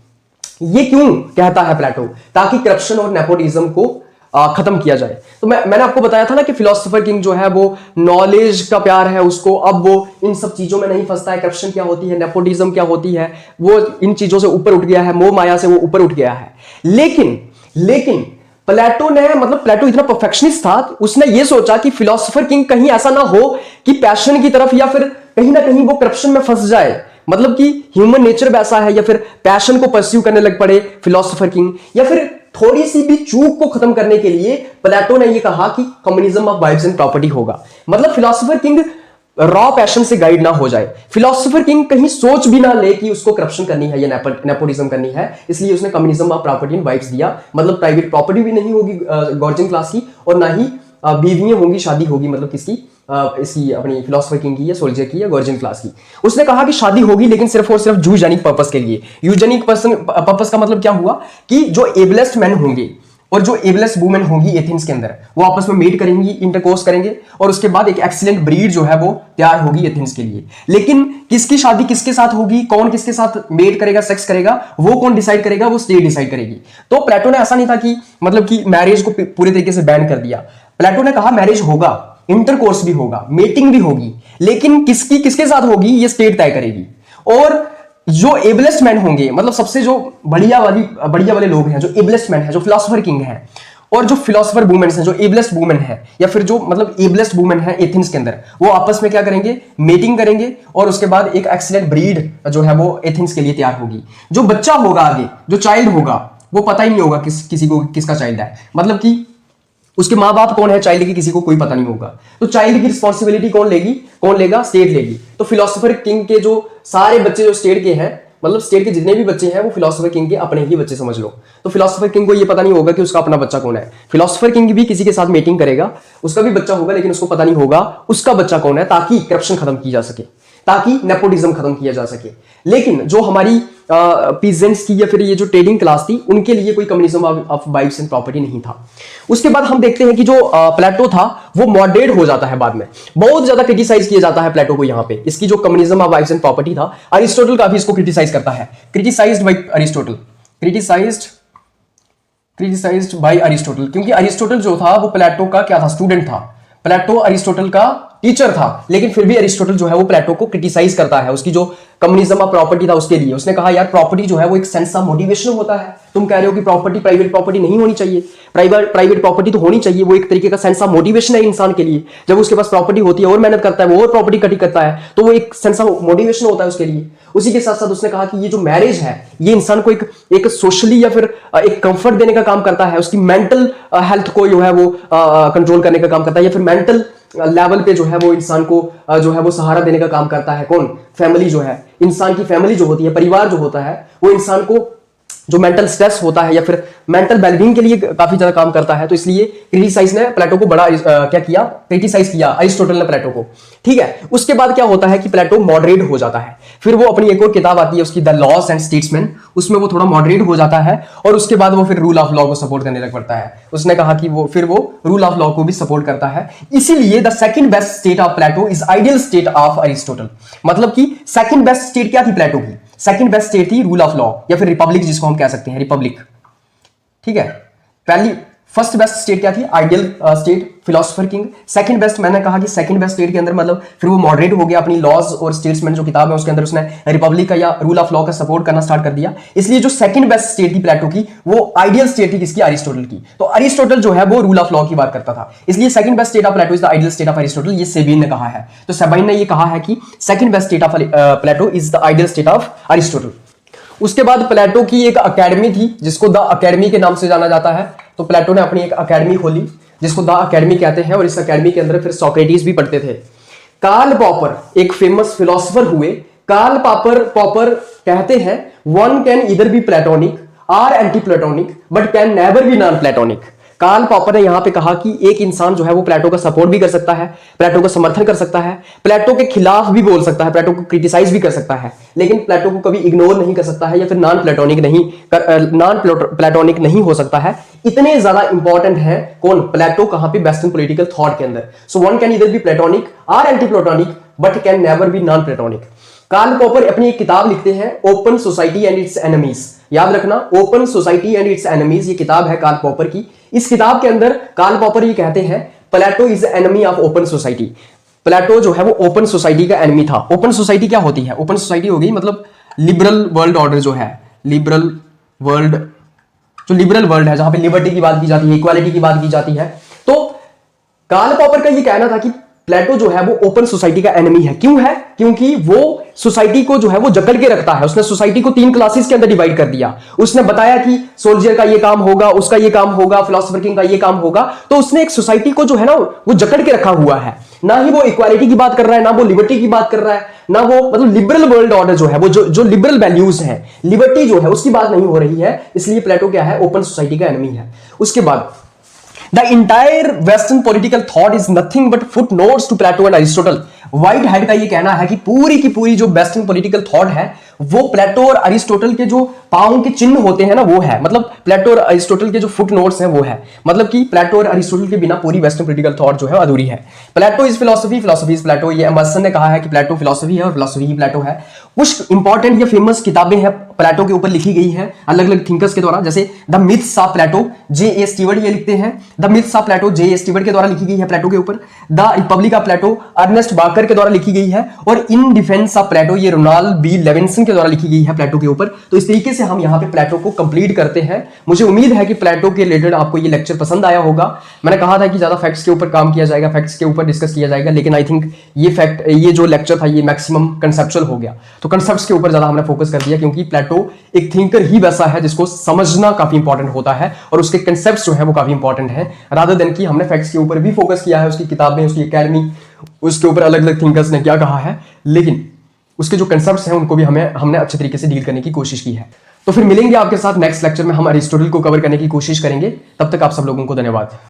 ये क्यों कहता है प्लेटो? ताकि करप्शन और नेपोटिज्म को खत्म किया जाए। तो मैंने आपको बताया था ना कि फिलोसोफर किंग जो है वो नॉलेज का प्यार है उसको, अब वो इन सब चीजों में नहीं फंसता है। करप्शन क्या होती है, नेपोटिज्म क्या होती है, वो इन चीजों से ऊपर उठ गया है, मोह माया से वो ऊपर उठ गया है। लेकिन प्लेटो ने, मतलब प्लेटो इतना परफेक्शनिस्ट था, उसने ये सोचा कि फिलोसोफर किंग कहीं ऐसा ना हो कि पैशन की तरफ या फिर कहीं ना कहीं वो करप्शन में फंस जाए। मतलब कि ह्यूमन नेचर वैसा है, या फिर पैशन को परस्यू करने लग पड़े फिलोसोफर किंग, या फिर थोड़ी सी भी चूक को खत्म करने के लिए प्लेटो ने ये कहा कि communism of wives and property होगा। मतलब फिलोसोफर किंग रॉ पैशन से गाइड ना हो जाए, फिलोसोफर किंग कहीं सोच भी ना ले कि उसको करप्शन करनी है या नेपोटिज्म करनी है, इसलिए उसने communism of property and vibes दिया। मतलब प्राइवेट प्रॉपर्टी भी नहीं होगी गॉर्जियन क्लास की, और ना ही बीवियां होंगी, शादी होगी, मतलब किसकी, इसकी अपनी फिलोसोफर किंग की या सोल्जर की या गॉर्जियन क्लास की। उसने कहा कि शादी होगी लेकिन सिर्फ और सिर्फ यूजेनिक पर्पस के लिए। यूजेनिक पर्पस का मतलब क्या हुआ कि जो एबलेस्ट मैन होंगे और जो एबलेस्ट वुमेन होगी एथेंस के अंदर, वो आपस में मेट करेंगी, इंटरकोर्स करेंगे, और उसके बाद एक एक्सीलेंट ब्रीड जो है वो तैयार होगी एथेंस के लिए। लेकिन किसकी शादी किसके साथ होगी, कौन किसके साथ मेट करेगा, सेक्स करेगा, वो कौन डिसाइड करेगा? वो स्टेट डिसाइड करेगी। तो प्लेटो ने ऐसा नहीं था कि मतलब कि मैरिज को पूरे तरीके से बैन कर दिया। प्लेटो ने कहा मैरिज होगा, इंटरकोर्स भी होगा, मेटिंग भी होगी, लेकिन किसकी किसके साथ होगी ये स्टेट तय करेगी। और जो एबलेस्ट मैन होंगे, मतलब सबसे जो बढ़िया वाले लोग हैं, जो एबलेस्ट मैन है, जो फिलोसोफर किंग है, और जो फिलोसोफर वुमेन हैं, जो एबलेस्ट वुमेन है, या फिर जो मतलब एबलेस्ट वुमेन है एथेंस के अंदर, वो आपस में क्या करेंगे? मेटिंग करेंगे, और उसके बाद एक एक्सीलेंट ब्रीड जो है वो एथेंस के लिए तैयार होगी। जो बच्चा होगा आगे, जो चाइल्ड होगा, वो पता ही नहीं होगा किसी को किसका चाइल्ड है, मतलब कि उसके माँ बाप कौन है चाइल्ड की, किसी को कोई पता नहीं होगा। तो चाइल्ड की रिस्पॉन्सिबिलिटी कौन लेगा? स्टेट लेगी। तो फिलोसोफर किंग के जो सारे बच्चे जो स्टेट के हैं, मतलब स्टेट के जितने भी बच्चे हैं, वो फिलोसोफर किंग के अपने ही बच्चे समझ लो। तो फिलोसोफर किंग को ये पता नहीं होगा कि उसका अपना बच्चा कौन है। फिलोसोफर किंग भी किसी के साथ मीटिंग करेगा, उसका भी बच्चा होगा, लेकिन उसको पता नहीं होगा उसका बच्चा कौन है, ताकि करप्शन खत्म की जा सके, ताकि नेपोटिज्म खत्म किया जा सके। लेकिन जो हमारी पीजेंट्स की या फिर ये जो ट्रेडिंग क्लास थी, उनके लिए कोई communism of wives and property नहीं था। उसके बाद हम देखते हैं कि जो प्लेटो था वो मॉडरेट हो जाता है बाद में। बहुत ज्यादा क्रिटिसाइज किया जाता है प्लेटो को यहाँ पे, इसकी जो communism of wives and property था। अरिस्टोटल काफी इसको क्रिटिसाइज करता है, criticised by Aristotle, criticised by Aristotle, क्योंकि अरिस्टोटल जो था वो प्लेटो का क्या था? स्टूडेंट था। प्लेटो अरिस्टोटल का टीचर था, लेकिन फिर भी अरिस्टोटल जो है वो प्लेटो को क्रिटिसाइज करता है उसकी जो कम्युनिज्म ऑफ प्रॉपर्टी था उसके लिए। उसने कहा यार प्रॉपर्टी जो है वो एक सेंस ऑफ मोटिवेशन होता है, तुम कह रहे हो कि प्रॉपर्टी प्राइवेट प्रॉपर्टी नहीं होनी चाहिए, प्राइवेट प्रॉपर्टी तो होनी चाहिए, वो एक तरीके का सेंस ऑफ मोटिवेशन है इंसान के लिए। जब उसके पास प्रॉपर्टी होती है और मेहनत करता है, वो और प्रॉपर्टी इकट्ठी करता है, तो वो एक सेंस ऑफ मोटिवेशन होता है उसके लिए। उसी के साथ साथ उसने कहा कि ये जो मैरिज है ये इंसान को एक सोशली या फिर एक कंफर्ट देने का काम करता है, उसकी मेंटल हेल्थ को जो है वो कंट्रोल करने का काम करता है, या फिर मेंटल लेवल पे जो है वो इंसान को जो है वो सहारा देने का काम करता है। कौन? फैमिली जो है, इंसान की फैमिली जो होती है, परिवार जो होता है, वो इंसान को जो मेंटल स्ट्रेस होता है या फिर मेंटल वेलबींग के लिए काफी ज्यादा काम करता है। तो इसलिए क्रिटिसाइज ने प्लेटो को बड़ा क्या किया? क्रिटिसाइज किया अरिस्टोटल ने प्लेटो को। ठीक है, उसके बाद क्या होता है कि प्लेटो मॉडरेट हो जाता है। फिर वो अपनी एक और किताब आती है उसकी, द लॉस एंड स्टेट्समैन, उसमें वो थोड़ा मॉडरेट हो जाता है, और उसके बाद वो फिर रूल ऑफ लॉ को सपोर्ट करने लग पड़ता है। उसने कहा कि वो रूल ऑफ लॉ को भी सपोर्ट करता है। इसीलिए the second best state of Plato is ideal state of Aristotle. मतलब कि सेकंड बेस्ट स्टेट क्या थी प्लेटो की? सेकंड बेस्ट स्टेट थी रूल ऑफ लॉ या फिर रिपब्लिक, जिसको हम कह सकते हैं रिपब्लिक। ठीक है, पहली फर्स्ट बेस्ट स्टेट क्या थी? Ideal state, philosopher king. Second best मैंने कहा कि सेकंड बेस्ट स्टेट के अंदर मतलब फिर वो मॉडरेट हो गया, अपनी लॉज और स्टेट्समैन जो किताब है उसके अंदर उसने रिपब्लिक का या रूल ऑफ लॉ का सपोर्ट करना स्टार्ट कर दिया। इसलिए जो सेकंड बेस्ट स्टेट थी प्लेटो की, वो आइडियल स्टेट थी किसकी? अरिस्टोटल की। तो अरिस्टोटल जो है वो रूल ऑफ लॉ की बात करता था, इसलिए second best state of Plato is the ideal state of Aristotle, ये सेबिन ने कहा है। तो सेबिन ने ये कहा है कि second best state of Plato is the ideal state of Aristotle. उसके बाद प्लेटो की एक अकेडमी थी जिसको द अकेडमी के नाम से जाना जाता है। तो प्लेटो ने अपनी एक अकेडमी खोली जिसको द अकेडमी कहते हैं, और इस अकेडमी के अंदर फिर सोक्रेटिस भी पढ़ते थे। कार्ल पॉपर एक फेमस फिलोसोफर हुए। कार्ल पॉपर कहते हैं one can either be Platonic or anti Platonic but can never be non Platonic. Karl Popper ने यहां पे कहा कि एक इंसान जो है वो प्लेटो का सपोर्ट भी कर सकता है, प्लेटो का समर्थन कर सकता है, प्लेटो के खिलाफ भी बोल सकता है, प्लेटो को क्रिटिसाइज भी कर सकता है, लेकिन प्लेटो को कभी इग्नोर नहीं कर सकता है या फिर नॉन प्लेटोनिक नहीं हो सकता है। इतने ज्यादा इंपॉर्टेंट है कौन? प्लेटो कहां पे? वेस्टर्न पॉलिटिकल थॉट के अंदर। So one can either be Platonic or anti Platonic but can never be non Platonic. Karl Popper अपनी एक किताब लिखते हैं, open society and its enemies. याद रखना, open society and its enemies, ये किताब है कार्ल पॉपर की। इस किताब के अंदर कार्ल पॉपर ये कहते हैं Plato is enemy of open society. Plato जो है वो ओपन सोसाइटी का एनिमी था। ओपन सोसाइटी क्या होती है? ओपन सोसाइटी हो गई मतलब लिबरल वर्ल्ड ऑर्डर जो है, लिबरल वर्ल्ड है जहां पे लिबर्टी की बात की जाती है, इक्वालिटी की बात की जाती है। तो कार्ल पॉपर का ये कहना था कि प्लेटो जो है वो ओपन सोसाइटी का एनिमी है। क्यों है? क्योंकि वो सोसाइटी को जो है वो जकड़ के रखता है। उसने सोसाइटी को 3 क्लासेस के अंदर डिवाइड कर दिया। उसने बताया कि सोल्जर का ये काम होगा, उसका ये काम होगा, फिलोसोफर किंग का ये काम होगा। तो उसने एक सोसाइटी को जो है ना वो जकड़ के रखा हुआ है। ना ही वो इक्वालिटी की बात कर रहा है, ना वो लिबर्टी की बात कर रहा है, ना वो मतलब लिबरल वर्ल्ड ऑर्डर जो है वो जो लिबरल वैल्यूज है, लिबर्टी जो है उसकी बात नहीं हो रही है। इसलिए प्लेटो क्या है? ओपन सोसाइटी का एनिमी है। उसके बाद The entire Western political thought is nothing but footnotes to Plato and Aristotle. White head का ये कहना है कि पूरी की पूरी जो वेस्टर्न पॉलिटिकल थॉट है वो प्लेटो और अरिस्टोटल के जो पांव के चिन्ह होते हैं ना वो है। मतलब प्लेटो और अरिस्टोटल के जो फुट नोट्स हैं वो है। मतलब कि प्लेटो और अरिस्टोटल के बिना पूरी वेस्टर्न पॉलिटिकल थॉट जो है अधूरी है। प्लेटो इज फिलोसफी, फिलोसफी इज प्लेटो। ये एमर्सन ने कहा है कि प्लेटो फिलोसफी है और फिलोसफी ही प्लेटो है। कुछ इंपॉर्टेंट या फेमस किताबें हैं प्लेटो के ऊपर लिखी गई है अलग अलग थिंकर्स के द्वारा, जैसे the myths of Plato, J A. Stewart ये लिखते हैं। The myths of Plato J A. Stewart के द्वारा लिखी गई है प्लेटो के ऊपर। The Republic of Plato Ernest Barker के द्वारा लिखी गई है। और इन डिफेंस ऑफ प्लेटो ये रोनाल्ड बी लेविंसन के द्वारा लिखी गई है प्लेटो के ऊपर। तो इस तरीके से हम यहाँ पे प्लेटो को कंप्लीट करते हैं। मुझे उम्मीद है कि प्लेटो के रिलेटेड आपको ये लेक्चर पसंद आया होगा। मैंने कहा था कि ज्यादा फैक्ट्स के ऊपर काम किया जाएगा, फैक्ट्स के ऊपर डिस्कस किया जाएगा, लेकिन आई थिंक ये जो लेक्चर था ये मैक्सिमम कंसेप्चुअल हो गया। तो कंसेप्ट्स के ऊपर ज्यादा हमने फोकस कर दिया क्योंकि प्लेटो एक थिंकर ही वैसा है जिसको समझना काफी इंपॉर्टेंट होता है और उसके कंसेप्ट्स जो है वो काफी इंपॉर्टेंट है, रादर देन कि हमने फैक्ट्स के ऊपर भी फोकस किया है। उसकी किताबें, उसकी एकेडमी, उसके ऊपर अलग अलग थिंकर्स ने क्या कहा है, लेकिन उसके जो कंसेप्ट्स हैं उनको भी हमने अच्छे तरीके से डील करने की कोशिश की है। तो फिर मिलेंगे आपके साथ नेक्स्ट लेक्चर में, हम अरिस्टोटल को कवर करने की कोशिश करेंगे। तब तक आप सब लोगों को धन्यवाद।